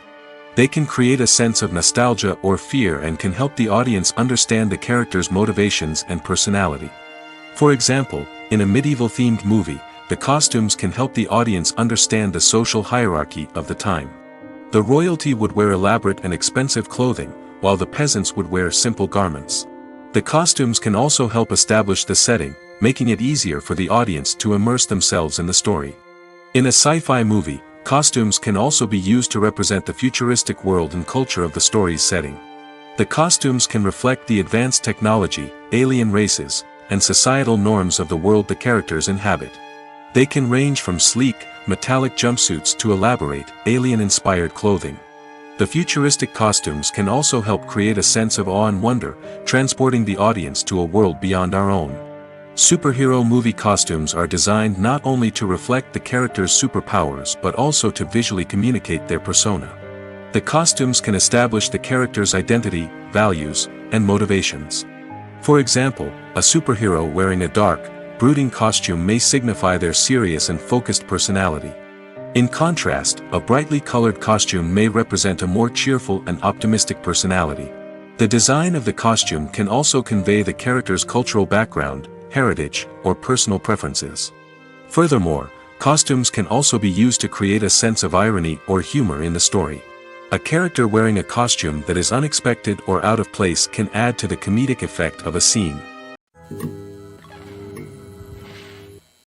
They can create a sense of nostalgia or fear and can help the audience understand the character's motivations and personality. For example, in a medieval-themed movie, the costumes can help the audience understand the social hierarchy of the time. The royalty would wear elaborate and expensive clothing, while the peasants would wear simple garments. The costumes can also help establish the setting, making it easier for the audience to immerse themselves in the story. In a sci-fi movie, costumes can also be used to represent the futuristic world and culture of the story's setting. The costumes can reflect the advanced technology, alien races, and societal norms of the world the characters inhabit. They can range from sleek, metallic jumpsuits to elaborate, alien-inspired clothing. The futuristic costumes can also help create a sense of awe and wonder, transporting the audience to a world beyond our own. Superhero movie costumes are designed not only to reflect the character's superpowers but also to visually communicate their persona. The costumes can establish the character's identity, values, and motivations. For example, a superhero wearing a dark, brooding costume may signify their serious and focused personality. In contrast, a brightly colored costume may represent a more cheerful and optimistic personality. The design of the costume can also convey the character's cultural background, heritage, or personal preferences. Furthermore, costumes can also be used to create a sense of irony or humor in the story. A character wearing a costume that is unexpected or out of place can add to the comedic effect of a scene.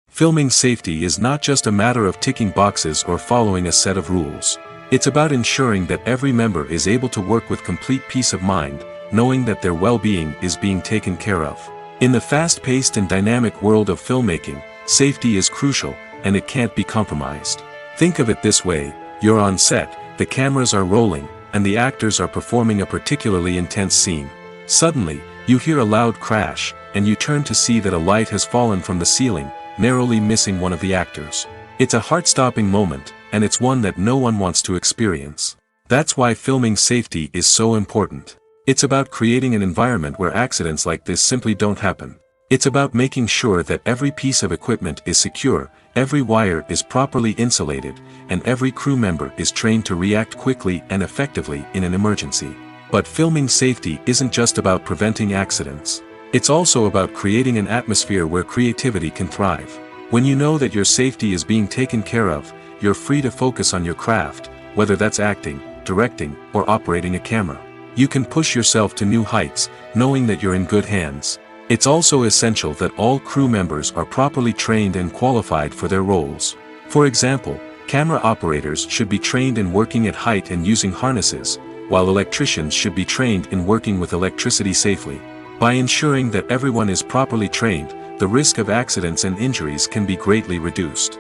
Filming safety is not just a matter of ticking boxes or following a set of rules. It's about ensuring that every member is able to work with complete peace of mind, knowing that their well-being is being taken care of. In the fast-paced and dynamic world of filmmaking, safety is crucial, and it can't be compromised. Think of it this way: you're on set, the cameras are rolling, and the actors are performing a particularly intense scene. Suddenly, you hear a loud crash, and you turn to see that a light has fallen from the ceiling, narrowly missing one of the actors. It's a heart-stopping moment, and it's one that no one wants to experience. That's why filming safety is so important. It's about creating an environment where accidents like this simply don't happen. It's about making sure that every piece of equipment is secure, every wire is properly insulated, and every crew member is trained to react quickly and effectively in an emergency. But filming safety isn't just about preventing accidents. It's also about creating an atmosphere where creativity can thrive. When you know that your safety is being taken care of, you're free to focus on your craft, whether that's acting, directing, or operating a camera. You can push yourself to new heights, knowing that you're in good hands. It's also essential that all crew members are properly trained and qualified for their roles. For example, camera operators should be trained in working at height and using harnesses, while electricians should be trained in working with electricity safely. By ensuring that everyone is properly trained, the risk of accidents and injuries can be greatly reduced.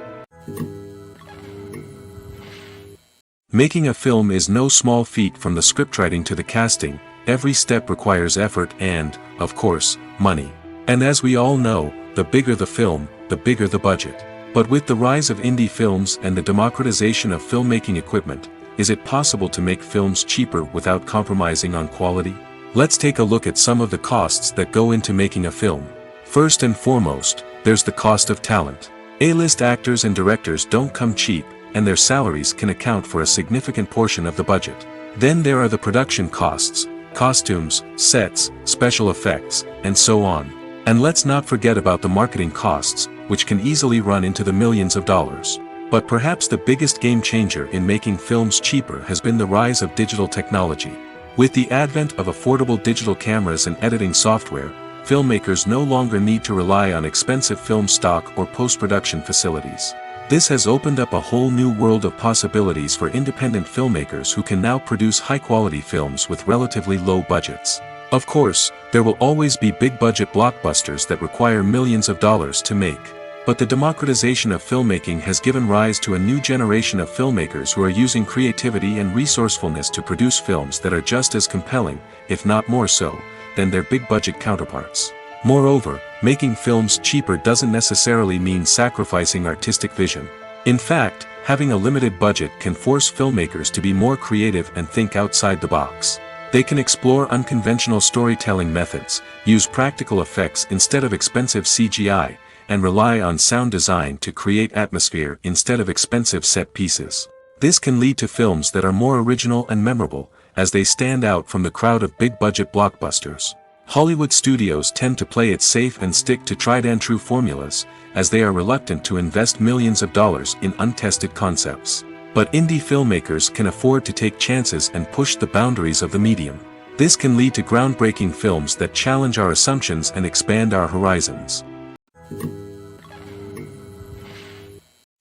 Making a film is no small feat. From the scriptwriting to the casting, every step requires effort and, of course, money. And as we all know, the bigger the film, the bigger the budget. But with the rise of indie films and the democratization of filmmaking equipment, is it possible to make films cheaper without compromising on quality? Let's take a look at some of the costs that go into making a film. First and foremost, there's the cost of talent. A-list actors and directors don't come cheap, and their salaries can account for a significant portion of the budget. Then there are the production costs, costumes, sets, special effects, and so on. And let's not forget about the marketing costs, which can easily run into the millions of dollars. But perhaps the biggest game changer in making films cheaper has been the rise of digital technology. With the advent of affordable digital cameras and editing software, filmmakers no longer need to rely on expensive film stock or post-production facilities. This has opened up a whole new world of possibilities for independent filmmakers who can now produce high-quality films with relatively low budgets. Of course, there will always be big-budget blockbusters that require millions of dollars to make. But the democratization of filmmaking has given rise to a new generation of filmmakers who are using creativity and resourcefulness to produce films that are just as compelling, if not more so, than their big-budget counterparts. Moreover, making films cheaper doesn't necessarily mean sacrificing artistic vision. In fact, having a limited budget can force filmmakers to be more creative and think outside the box. They can explore unconventional storytelling methods, use practical effects instead of expensive CGI, and rely on sound design to create atmosphere instead of expensive set pieces. This can lead to films that are more original and memorable, as they stand out from the crowd of big-budget blockbusters. Hollywood studios tend to play it safe and stick to tried-and-true formulas, as they are reluctant to invest millions of dollars in untested concepts. But indie filmmakers can afford to take chances and push the boundaries of the medium. This can lead to groundbreaking films that challenge our assumptions and expand our horizons.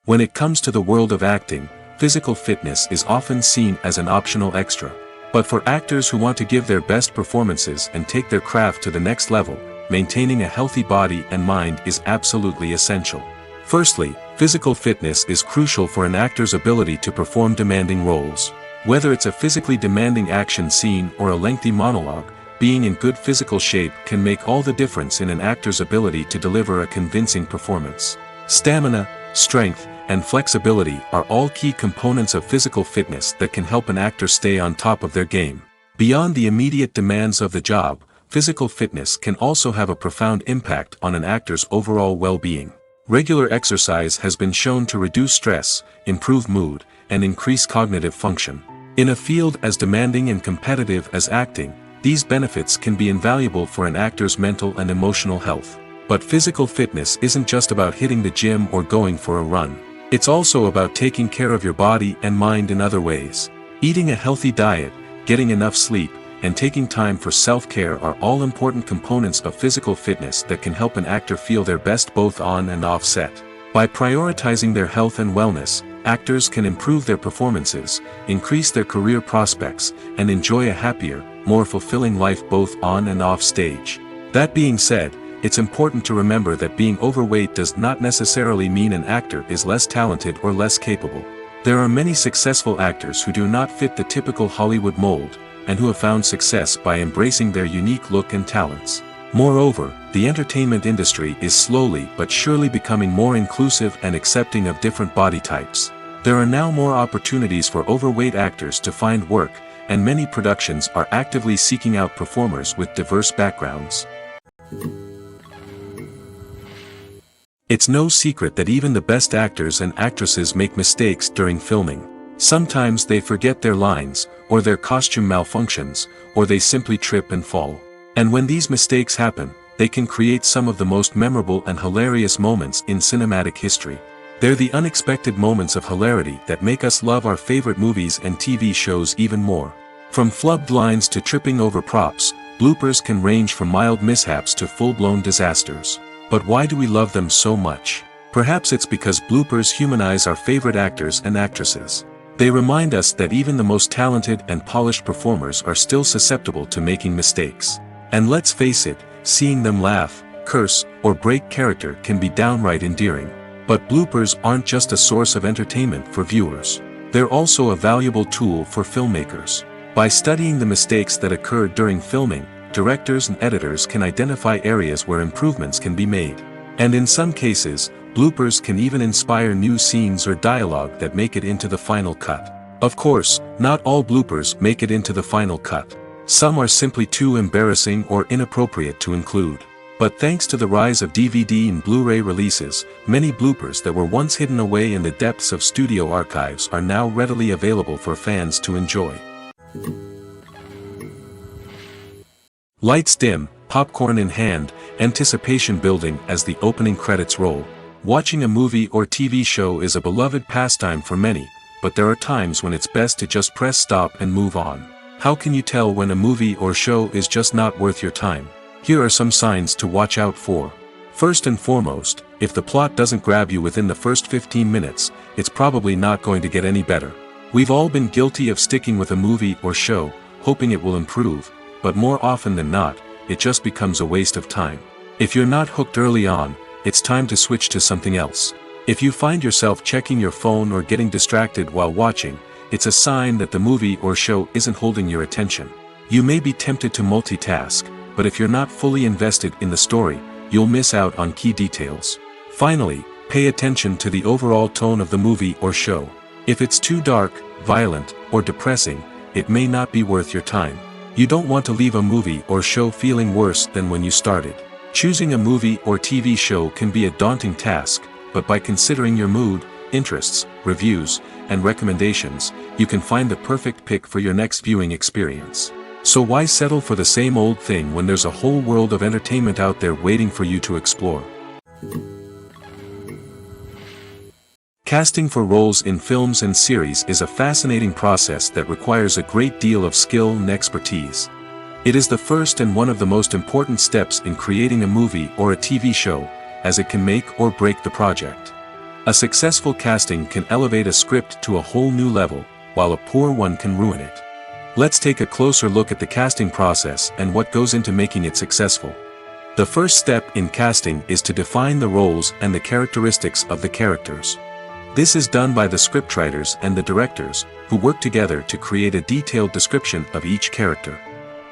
When it comes to the world of acting, physical fitness is often seen as an optional extra. But for actors who want to give their best performances and take their craft to the next level, maintaining a healthy body and mind is absolutely essential. Firstly, physical fitness is crucial for an actor's ability to perform demanding roles. Whether it's a physically demanding action scene or a lengthy monologue, being in good physical shape can make all the difference in an actor's ability to deliver a convincing performance. Stamina, strength, and flexibility are all key components of physical fitness that can help an actor stay on top of their game. Beyond the immediate demands of the job, physical fitness can also have a profound impact on an actor's overall well-being. Regular exercise has been shown to reduce stress, improve mood, and increase cognitive function. In a field as demanding and competitive as acting, these benefits can be invaluable for an actor's mental and emotional health. But physical fitness isn't just about hitting the gym or going for a run. It's also about taking care of your body and mind in other ways. Eating a healthy diet, getting enough sleep, and taking time for self-care are all important components of physical fitness that can help an actor feel their best both on and off set. By prioritizing their health and wellness, actors can improve their performances, increase their career prospects, and enjoy a happier, more fulfilling life both on and off stage. That being said, it's important to remember that being overweight does not necessarily mean an actor is less talented or less capable. There are many successful actors who do not fit the typical Hollywood mold, and who have found success by embracing their unique look and talents. Moreover, the entertainment industry is slowly but surely becoming more inclusive and accepting of different body types. There are now more opportunities for overweight actors to find work, and many productions are actively seeking out performers with diverse backgrounds. It's no secret that even the best actors and actresses make mistakes during filming. Sometimes they forget their lines, or their costume malfunctions, or they simply trip and fall. And when these mistakes happen, they can create some of the most memorable and hilarious moments in cinematic history. They're the unexpected moments of hilarity that make us love our favorite movies and TV shows even more. From flubbed lines to tripping over props, bloopers can range from mild mishaps to full-blown disasters. But why do we love them so much? Perhaps it's because bloopers humanize our favorite actors and actresses. They remind us that even the most talented and polished performers are still susceptible to making mistakes. And let's face it, seeing them laugh, curse, or break character can be downright endearing. But bloopers aren't just a source of entertainment for viewers. They're also a valuable tool for filmmakers. By studying the mistakes that occurred during filming, directors and editors can identify areas where improvements can be made. And in some cases, bloopers can even inspire new scenes or dialogue that make it into the final cut. Of course, not all bloopers make it into the final cut. Some are simply too embarrassing or inappropriate to include. But thanks to the rise of DVD and Blu-ray releases, many bloopers that were once hidden away in the depths of studio archives are now readily available for fans to enjoy. Lights dim, popcorn in hand, anticipation building as the opening credits roll. Watching a movie or TV show is a beloved pastime for many, but there are times when it's best to just press stop and move on. How can you tell when a movie or show is just not worth your time? Here are some signs to watch out for. First and foremost, if the plot doesn't grab you within the first 15 minutes, it's probably not going to get any better. We've all been guilty of sticking with a movie or show, hoping it will improve, but more often than not, it just becomes a waste of time. If you're not hooked early on, it's time to switch to something else. If you find yourself checking your phone or getting distracted while watching, it's a sign that the movie or show isn't holding your attention. You may be tempted to multitask, but if you're not fully invested in the story, you'll miss out on key details. Finally, pay attention to the overall tone of the movie or show. If it's too dark, violent, or depressing, it may not be worth your time. You don't want to leave a movie or show feeling worse than when you started. Choosing a movie or TV show can be a daunting task, but by considering your mood, interests, reviews, and recommendations, you can find the perfect pick for your next viewing experience. So why settle for the same old thing when there's a whole world of entertainment out there waiting for you to explore? Casting for roles in films and series is a fascinating process that requires a great deal of skill and expertise. It is the first and one of the most important steps in creating a movie or a TV show, as it can make or break the project. A successful casting can elevate a script to a whole new level, while a poor one can ruin it. Let's take a closer look at the casting process and what goes into making it successful. The first step in casting is to define the roles and the characteristics of the characters. This is done by the scriptwriters and the directors, who work together to create a detailed description of each character.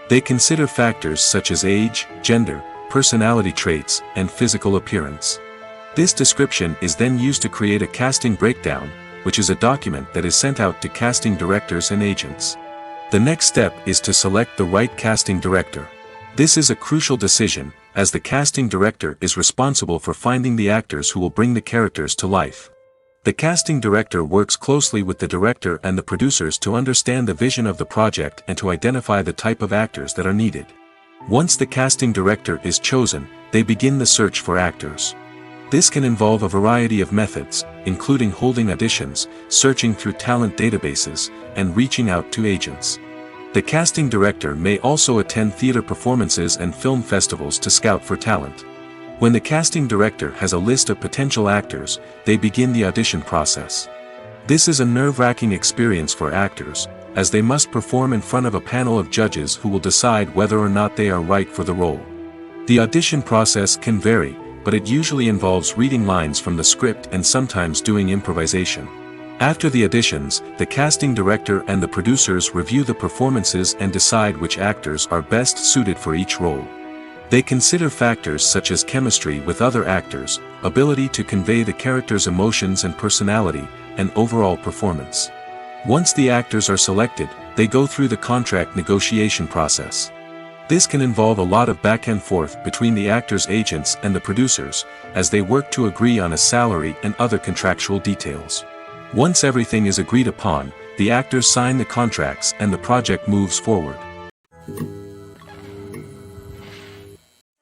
They consider factors such as age, gender, personality traits, and physical appearance. This description is then used to create a casting breakdown, which is a document that is sent out to casting directors and agents. The next step is to select the right casting director. This is a crucial decision, as the casting director is responsible for finding the actors who will bring the characters to life. The casting director works closely with the director and the producers to understand the vision of the project and to identify the type of actors that are needed. Once the casting director is chosen, they begin the search for actors. This can involve a variety of methods, including holding auditions, searching through talent databases, and reaching out to agents. The casting director may also attend theater performances and film festivals to scout for talent. When the casting director has a list of potential actors, they begin the audition process. This is a nerve-wracking experience for actors, as they must perform in front of a panel of judges who will decide whether or not they are right for the role. The audition process can vary, but it usually involves reading lines from the script and sometimes doing improvisation. After the auditions, the casting director and the producers review the performances and decide which actors are best suited for each role. They consider factors such as chemistry with other actors, ability to convey the character's emotions and personality, and overall performance. Once the actors are selected, they go through the contract negotiation process. This can involve a lot of back and forth between the actors' agents and the producers, as they work to agree on a salary and other contractual details. Once everything is agreed upon, the actors sign the contracts and the project moves forward.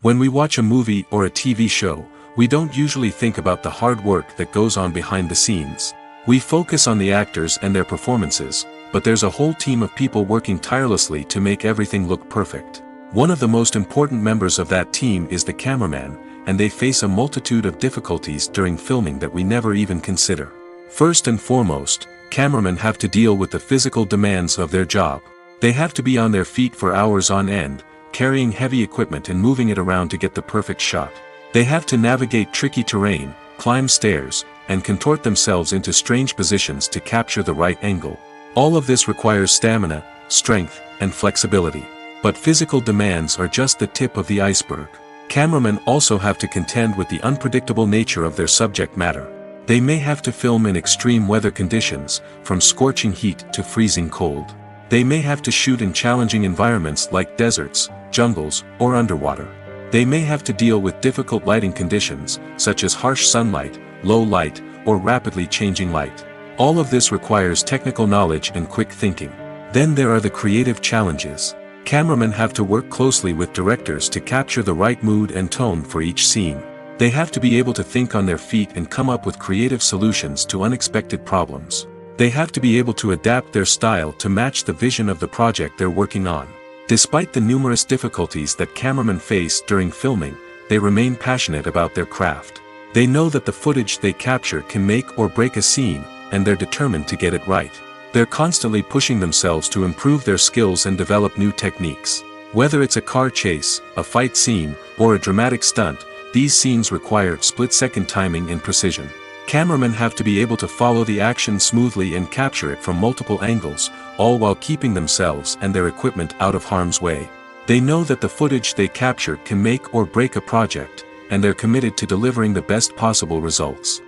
When we watch a movie or a TV show, we don't usually think about the hard work that goes on behind the scenes. We focus on the actors and their performances, but there's a whole team of people working tirelessly to make everything look perfect. One of the most important members of that team is the cameraman, and they face a multitude of difficulties during filming that we never even consider. First and foremost, cameramen have to deal with the physical demands of their job. They have to be on their feet for hours on end, carrying heavy equipment and moving it around to get the perfect shot. They have to navigate tricky terrain, climb stairs, and contort themselves into strange positions to capture the right angle. All of this requires stamina, strength, and flexibility. But physical demands are just the tip of the iceberg. Cameramen also have to contend with the unpredictable nature of their subject matter. They may have to film in extreme weather conditions, from scorching heat to freezing cold. They may have to shoot in challenging environments like deserts, jungles, or underwater. They may have to deal with difficult lighting conditions, such as harsh sunlight, low light, or rapidly changing light. All of this requires technical knowledge and quick thinking. Then there are the creative challenges. Cameramen have to work closely with directors to capture the right mood and tone for each scene. They have to be able to think on their feet and come up with creative solutions to unexpected problems. They have to be able to adapt their style to match the vision of the project they're working on. Despite the numerous difficulties that cameramen face during filming, they remain passionate about their craft. They know that the footage they capture can make or break a scene, and they're determined to get it right. They're constantly pushing themselves to improve their skills and develop new techniques. Whether it's a car chase, a fight scene, or a dramatic stunt, these scenes require split-second timing and precision. Cameramen have to be able to follow the action smoothly and capture it from multiple angles, all while keeping themselves and their equipment out of harm's way. They know that the footage they capture can make or break a project, and they're committed to delivering the best possible results.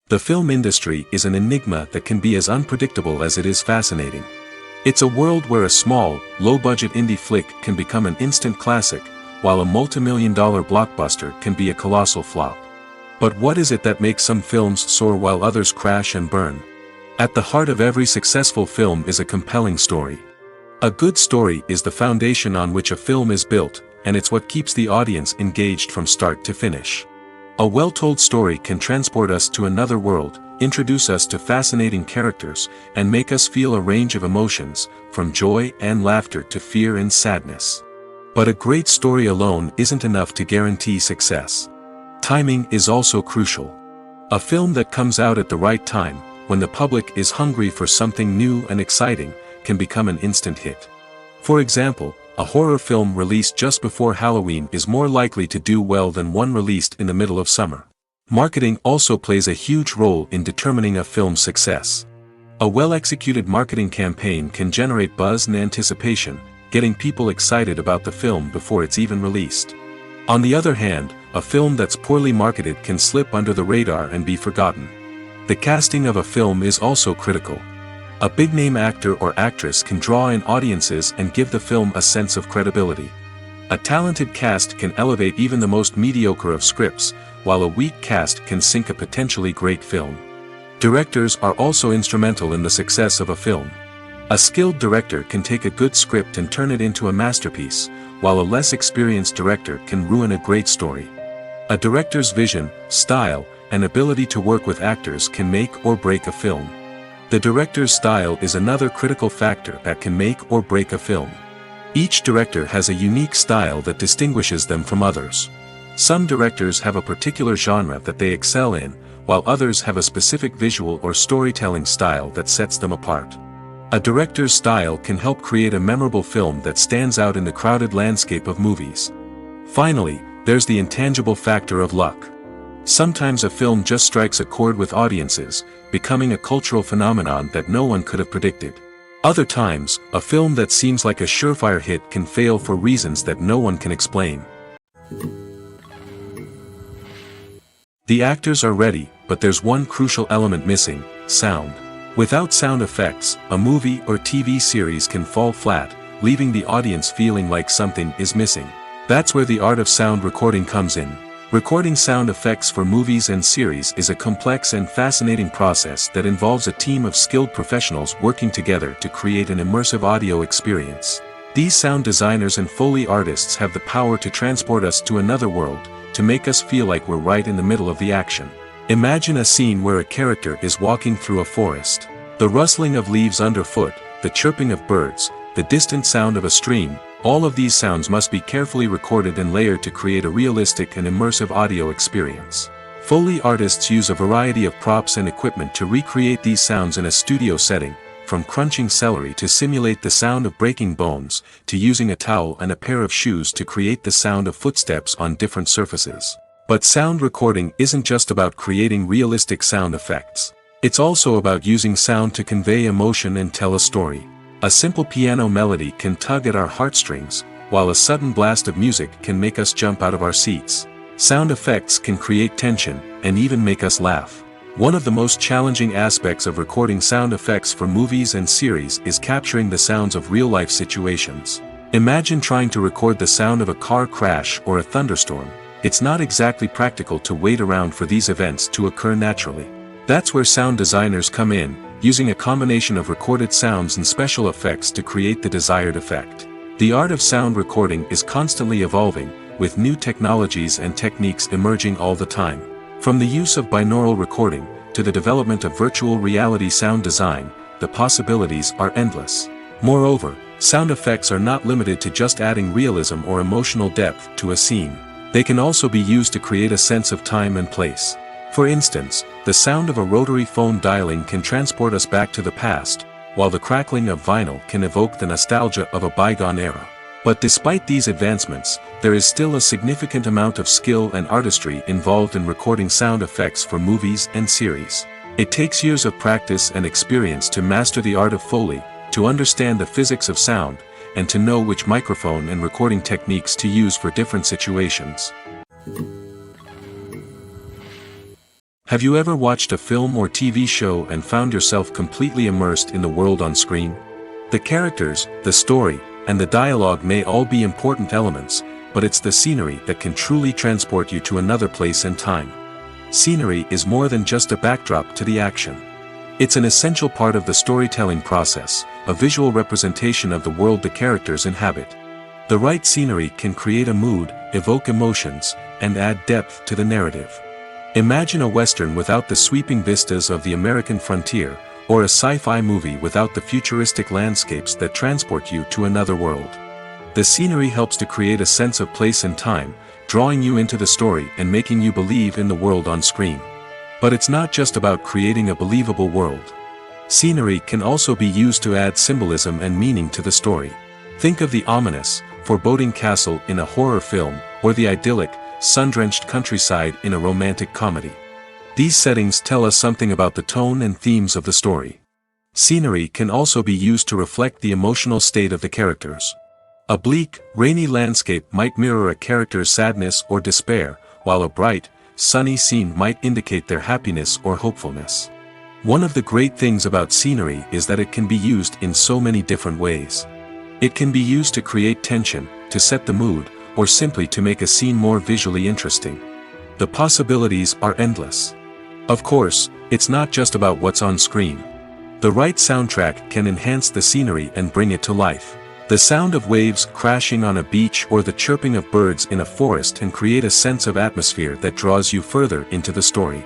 The film industry is an enigma that can be as unpredictable as it is fascinating. It's a world where a small, low-budget indie flick can become an instant classic, while a multi-million-dollar blockbuster can be a colossal flop. But what is it that makes some films soar while others crash and burn? At the heart of every successful film is a compelling story. A good story is the foundation on which a film is built, and it's what keeps the audience engaged from start to finish. A well-told story can transport us to another world, introduce us to fascinating characters, and make us feel a range of emotions, from joy and laughter to fear and sadness. But a great story alone isn't enough to guarantee success. Timing is also crucial. A film that comes out at the right time, when the public is hungry for something new and exciting, can become an instant hit. For example, a horror film released just before Halloween is more likely to do well than one released in the middle of summer. Marketing also plays a huge role in determining a film's success. A well-executed marketing campaign can generate buzz and anticipation, getting people excited about the film before it's even released. On the other hand, a film that's poorly marketed can slip under the radar and be forgotten. The casting of a film is also critical. A big-name actor or actress can draw in audiences and give the film a sense of credibility. A talented cast can elevate even the most mediocre of scripts, while a weak cast can sink a potentially great film. Directors are also instrumental in the success of a film. A skilled director can take a good script and turn it into a masterpiece, while a less experienced director can ruin a great story. A director's vision, style, and ability to work with actors can make or break a film. The director's style is another critical factor that can make or break a film. Each director has a unique style that distinguishes them from others. Some directors have a particular genre that they excel in, while others have a specific visual or storytelling style that sets them apart. A director's style can help create a memorable film that stands out in the crowded landscape of movies. Finally, there's the intangible factor of luck. Sometimes a film just strikes a chord with audiences, becoming a cultural phenomenon that no one could have predicted. Other times, a film that seems like a surefire hit can fail for reasons that no one can explain. The actors are ready, but there's one crucial element missing: sound. Without sound effects, a movie or TV series can fall flat, leaving the audience feeling like something is missing. That's where the art of sound recording comes in. Recording sound effects for movies and series is a complex and fascinating process that involves a team of skilled professionals working together to create an immersive audio experience. These sound designers and Foley artists have the power to transport us to another world, to make us feel like we're right in the middle of the action. Imagine a scene where a character is walking through a forest. The rustling of leaves underfoot, the chirping of birds, the distant sound of a stream, all of these sounds must be carefully recorded and layered to create a realistic and immersive audio experience. Foley artists use a variety of props and equipment to recreate these sounds in a studio setting, from crunching celery to simulate the sound of breaking bones, to using a towel and a pair of shoes to create the sound of footsteps on different surfaces. But sound recording isn't just about creating realistic sound effects. It's also about using sound to convey emotion and tell a story. A simple piano melody can tug at our heartstrings, while a sudden blast of music can make us jump out of our seats. Sound effects can create tension, and even make us laugh. One of the most challenging aspects of recording sound effects for movies and series is capturing the sounds of real-life situations. Imagine trying to record the sound of a car crash or a thunderstorm. It's not exactly practical to wait around for these events to occur naturally. That's where sound designers come in, using a combination of recorded sounds and special effects to create the desired effect. The art of sound recording is constantly evolving, with new technologies and techniques emerging all the time. From the use of binaural recording, to the development of virtual reality sound design, the possibilities are endless. Moreover, sound effects are not limited to just adding realism or emotional depth to a scene. They can also be used to create a sense of time and place. For instance, the sound of a rotary phone dialing can transport us back to the past, while the crackling of vinyl can evoke the nostalgia of a bygone era. But despite these advancements, there is still a significant amount of skill and artistry involved in recording sound effects for movies and series. It takes years of practice and experience to master the art of Foley, to understand the physics of sound, and to know which microphone and recording techniques to use for different situations. Have you ever watched a film or TV show and found yourself completely immersed in the world on screen? The characters, the story, and the dialogue may all be important elements, but it's the scenery that can truly transport you to another place and time. Scenery is more than just a backdrop to the action. It's an essential part of the storytelling process, a visual representation of the world the characters inhabit. The right scenery can create a mood, evoke emotions, and add depth to the narrative. Imagine a Western without the sweeping vistas of the American frontier, or a sci-fi movie without the futuristic landscapes that transport you to another world. The scenery helps to create a sense of place and time, drawing you into the story and making you believe in the world on screen. But it's not just about creating a believable world. Scenery can also be used to add symbolism and meaning to the story. Think of the ominous, foreboding castle in a horror film, or the idyllic, sun-drenched countryside in a romantic comedy. These settings tell us something about the tone and themes of the story. Scenery can also be used to reflect the emotional state of the characters. A bleak, rainy landscape might mirror a character's sadness or despair, while a bright, sunny scene might indicate their happiness or hopefulness. One of the great things about scenery is that it can be used in so many different ways. It can be used to create tension, to set the mood, or simply to make a scene more visually interesting. The possibilities are endless. Of course, it's not just about what's on screen. The right soundtrack can enhance the scenery and bring it to life. The sound of waves crashing on a beach or the chirping of birds in a forest can create a sense of atmosphere that draws you further into the story.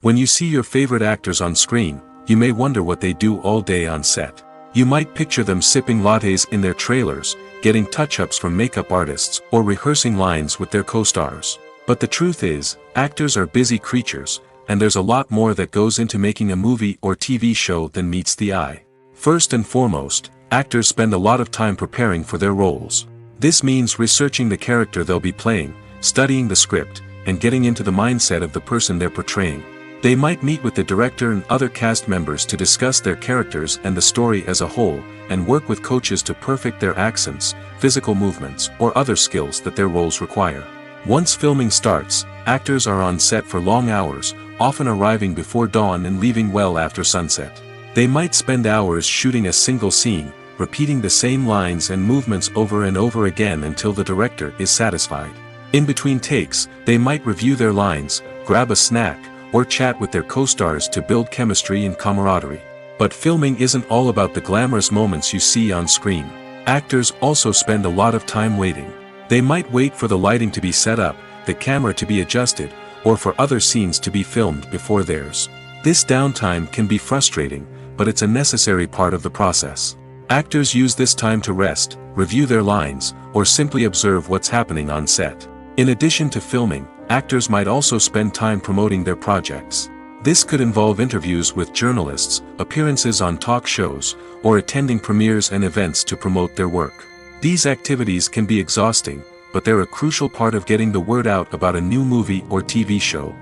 When you see your favorite actors on screen, you may wonder what they do all day on set. You might picture them sipping lattes in their trailers, getting touch-ups from makeup artists, or rehearsing lines with their co-stars. But the truth is, actors are busy creatures, and there's a lot more that goes into making a movie or TV show than meets the eye. First and foremost, actors spend a lot of time preparing for their roles. This means researching the character they'll be playing, studying the script, and getting into the mindset of the person they're portraying. They might meet with the director and other cast members to discuss their characters and the story as a whole, and work with coaches to perfect their accents, physical movements, or other skills that their roles require. Once filming starts, actors are on set for long hours, often arriving before dawn and leaving well after sunset. They might spend hours shooting a single scene, repeating the same lines and movements over and over again until the director is satisfied. In between takes, they might review their lines, grab a snack, or chat with their co-stars to build chemistry and camaraderie. But filming isn't all about the glamorous moments you see on screen. Actors also spend a lot of time waiting. They might wait for the lighting to be set up, the camera to be adjusted, or for other scenes to be filmed before theirs. This downtime can be frustrating, but it's a necessary part of the process. Actors use this time to rest, review their lines, or simply observe what's happening on set. In addition to filming, actors might also spend time promoting their projects. This could involve interviews with journalists, appearances on talk shows, or attending premieres and events to promote their work. These activities can be exhausting, but they're a crucial part of getting the word out about a new movie or TV show.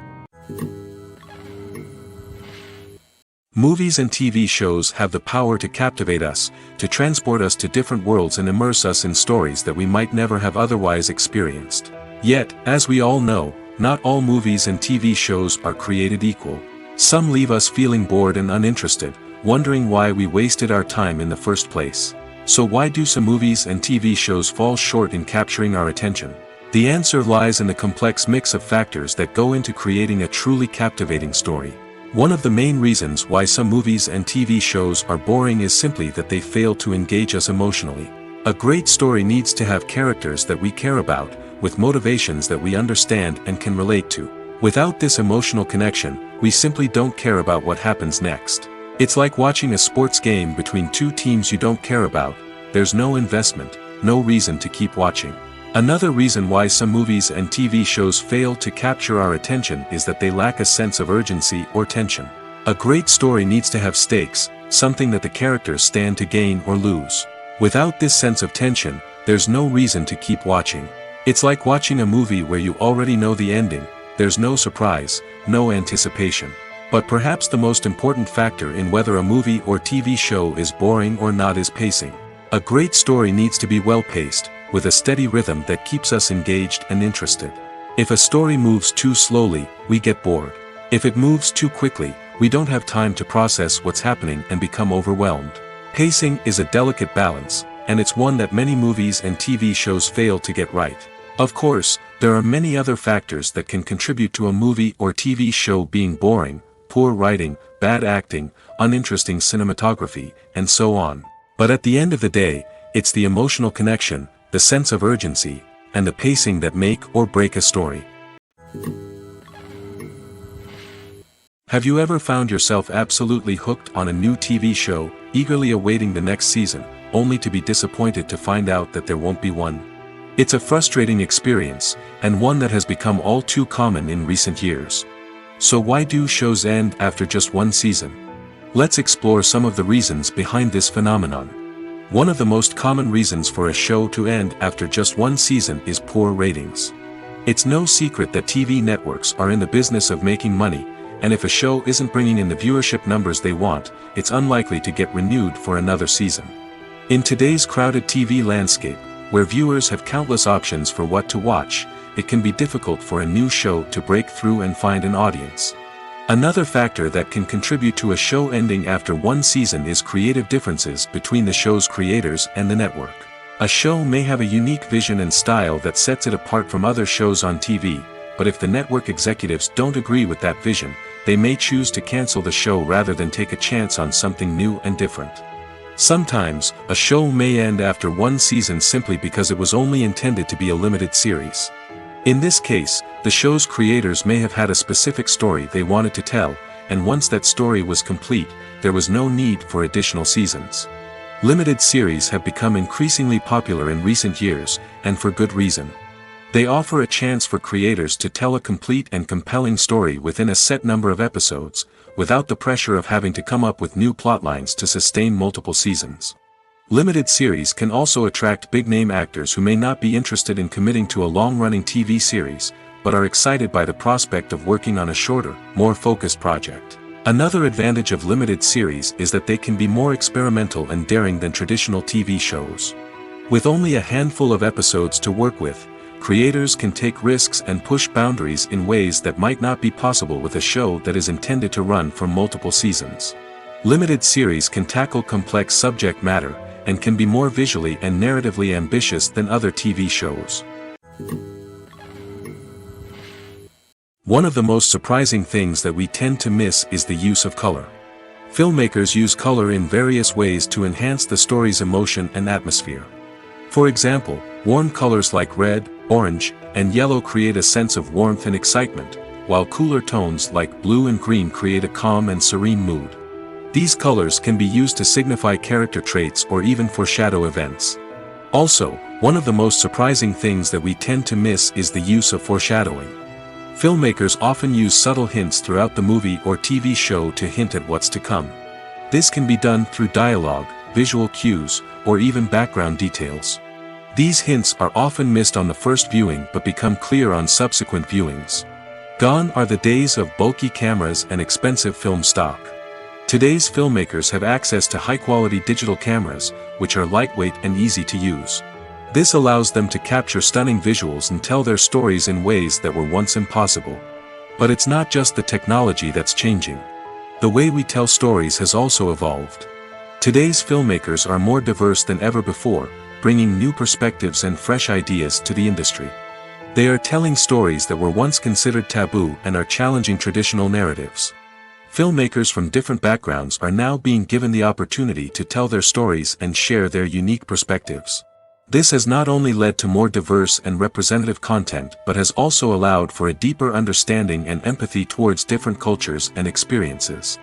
Movies and TV shows have the power to captivate us, to transport us to different worlds and immerse us in stories that we might never have otherwise experienced. Yet, as we all know, not all movies and TV shows are created equal. Some leave us feeling bored and uninterested, wondering why we wasted our time in the first place. So why do some movies and TV shows fall short in capturing our attention? The answer lies in the complex mix of factors that go into creating a truly captivating story. One of the main reasons why some movies and TV shows are boring is simply that they fail to engage us emotionally. A great story needs to have characters that we care about, with motivations that we understand and can relate to. Without this emotional connection, we simply don't care about what happens next. It's like watching a sports game between two teams you don't care about. There's no investment, no reason to keep watching. Another reason why some movies and TV shows fail to capture our attention is that they lack a sense of urgency or tension. A great story needs to have stakes, something that the characters stand to gain or lose. Without this sense of tension, there's no reason to keep watching. It's like watching a movie where you already know the ending. There's no surprise, no anticipation. But perhaps the most important factor in whether a movie or TV show is boring or not is pacing. A great story needs to be well-paced, with a steady rhythm that keeps us engaged and interested. If a story moves too slowly, we get bored. If it moves too quickly, we don't have time to process what's happening and become overwhelmed. Pacing is a delicate balance, and it's one that many movies and TV shows fail to get right. Of course, there are many other factors that can contribute to a movie or TV show being boring: poor writing, bad acting, uninteresting cinematography, and so on. But at the end of the day, it's the emotional connection, the sense of urgency, and the pacing that make or break a story. Have you ever found yourself absolutely hooked on a new TV show, eagerly awaiting the next season, only to be disappointed to find out that there won't be one? It's a frustrating experience, and one that has become all too common in recent years. So why do shows end after just one season? Let's explore some of the reasons behind this phenomenon. One of the most common reasons for a show to end after just one season is poor ratings. It's no secret that TV networks are in the business of making money, and if a show isn't bringing in the viewership numbers they want, it's unlikely to get renewed for another season. In today's crowded TV landscape, where viewers have countless options for what to watch, it can be difficult for a new show to break through and find an audience. Another factor that can contribute to a show ending after one season is creative differences between the show's creators and the network. A show may have a unique vision and style that sets it apart from other shows on TV, but if the network executives don't agree with that vision, they may choose to cancel the show rather than take a chance on something new and different. Sometimes, a show may end after one season simply because it was only intended to be a limited series. In this case, the show's creators may have had a specific story they wanted to tell, and once that story was complete, there was no need for additional seasons. Limited series have become increasingly popular in recent years, and for good reason. They offer a chance for creators to tell a complete and compelling story within a set number of episodes, without the pressure of having to come up with new plotlines to sustain multiple seasons. Limited series can also attract big-name actors who may not be interested in committing to a long-running TV series, but are excited by the prospect of working on a shorter, more focused project. Another advantage of limited series is that they can be more experimental and daring than traditional TV shows. With only a handful of episodes to work with, creators can take risks and push boundaries in ways that might not be possible with a show that is intended to run for multiple seasons. Limited series can tackle complex subject matter, and can be more visually and narratively ambitious than other TV shows. One of the most surprising things that we tend to miss is the use of color. Filmmakers use color in various ways to enhance the story's emotion and atmosphere. For example, warm colors like red, orange, and yellow create a sense of warmth and excitement, while cooler tones like blue and green create a calm and serene mood. These colors can be used to signify character traits or even foreshadow events. Also, one of the most surprising things that we tend to miss is the use of foreshadowing. Filmmakers often use subtle hints throughout the movie or TV show to hint at what's to come. This can be done through dialogue, visual cues, or even background details. These hints are often missed on the first viewing but become clear on subsequent viewings. Gone are the days of bulky cameras and expensive film stock. Today's filmmakers have access to high-quality digital cameras, which are lightweight and easy to use. This allows them to capture stunning visuals and tell their stories in ways that were once impossible. But it's not just the technology that's changing. The way we tell stories has also evolved. Today's filmmakers are more diverse than ever before, bringing new perspectives and fresh ideas to the industry. They are telling stories that were once considered taboo and are challenging traditional narratives. Filmmakers from different backgrounds are now being given the opportunity to tell their stories and share their unique perspectives. This has not only led to more diverse and representative content but has also allowed for a deeper understanding and empathy towards different cultures and experiences.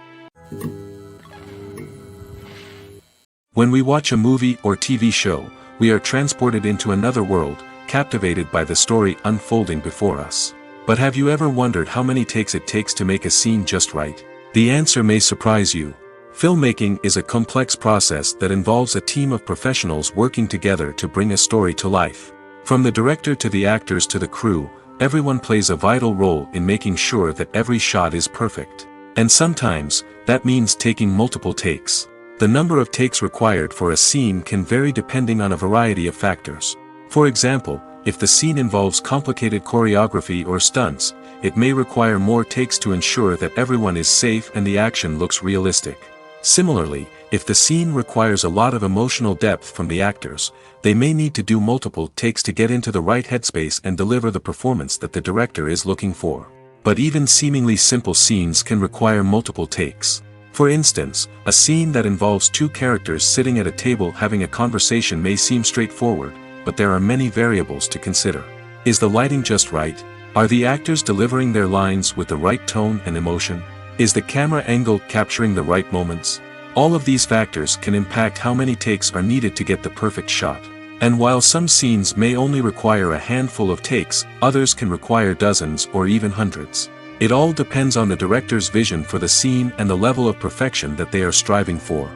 When we watch a movie or TV show, we are transported into another world, captivated by the story unfolding before us. But have you ever wondered how many takes it takes to make a scene just right? The answer may surprise you. Filmmaking is a complex process that involves a team of professionals working together to bring a story to life. From the director to the actors to the crew, everyone plays a vital role in making sure that every shot is perfect. And sometimes, that means taking multiple takes. The number of takes required for a scene can vary depending on a variety of factors. For example, if the scene involves complicated choreography or stunts, it may require more takes to ensure that everyone is safe and the action looks realistic. Similarly, if the scene requires a lot of emotional depth from the actors, they may need to do multiple takes to get into the right headspace and deliver the performance that the director is looking for. But even seemingly simple scenes can require multiple takes. For instance, a scene that involves two characters sitting at a table having a conversation may seem straightforward, but there are many variables to consider. Is the lighting just right? Are the actors delivering their lines with the right tone and emotion? Is the camera angle capturing the right moments? All of these factors can impact how many takes are needed to get the perfect shot. And while some scenes may only require a handful of takes, others can require dozens or even hundreds. It all depends on the director's vision for the scene and the level of perfection that they are striving for.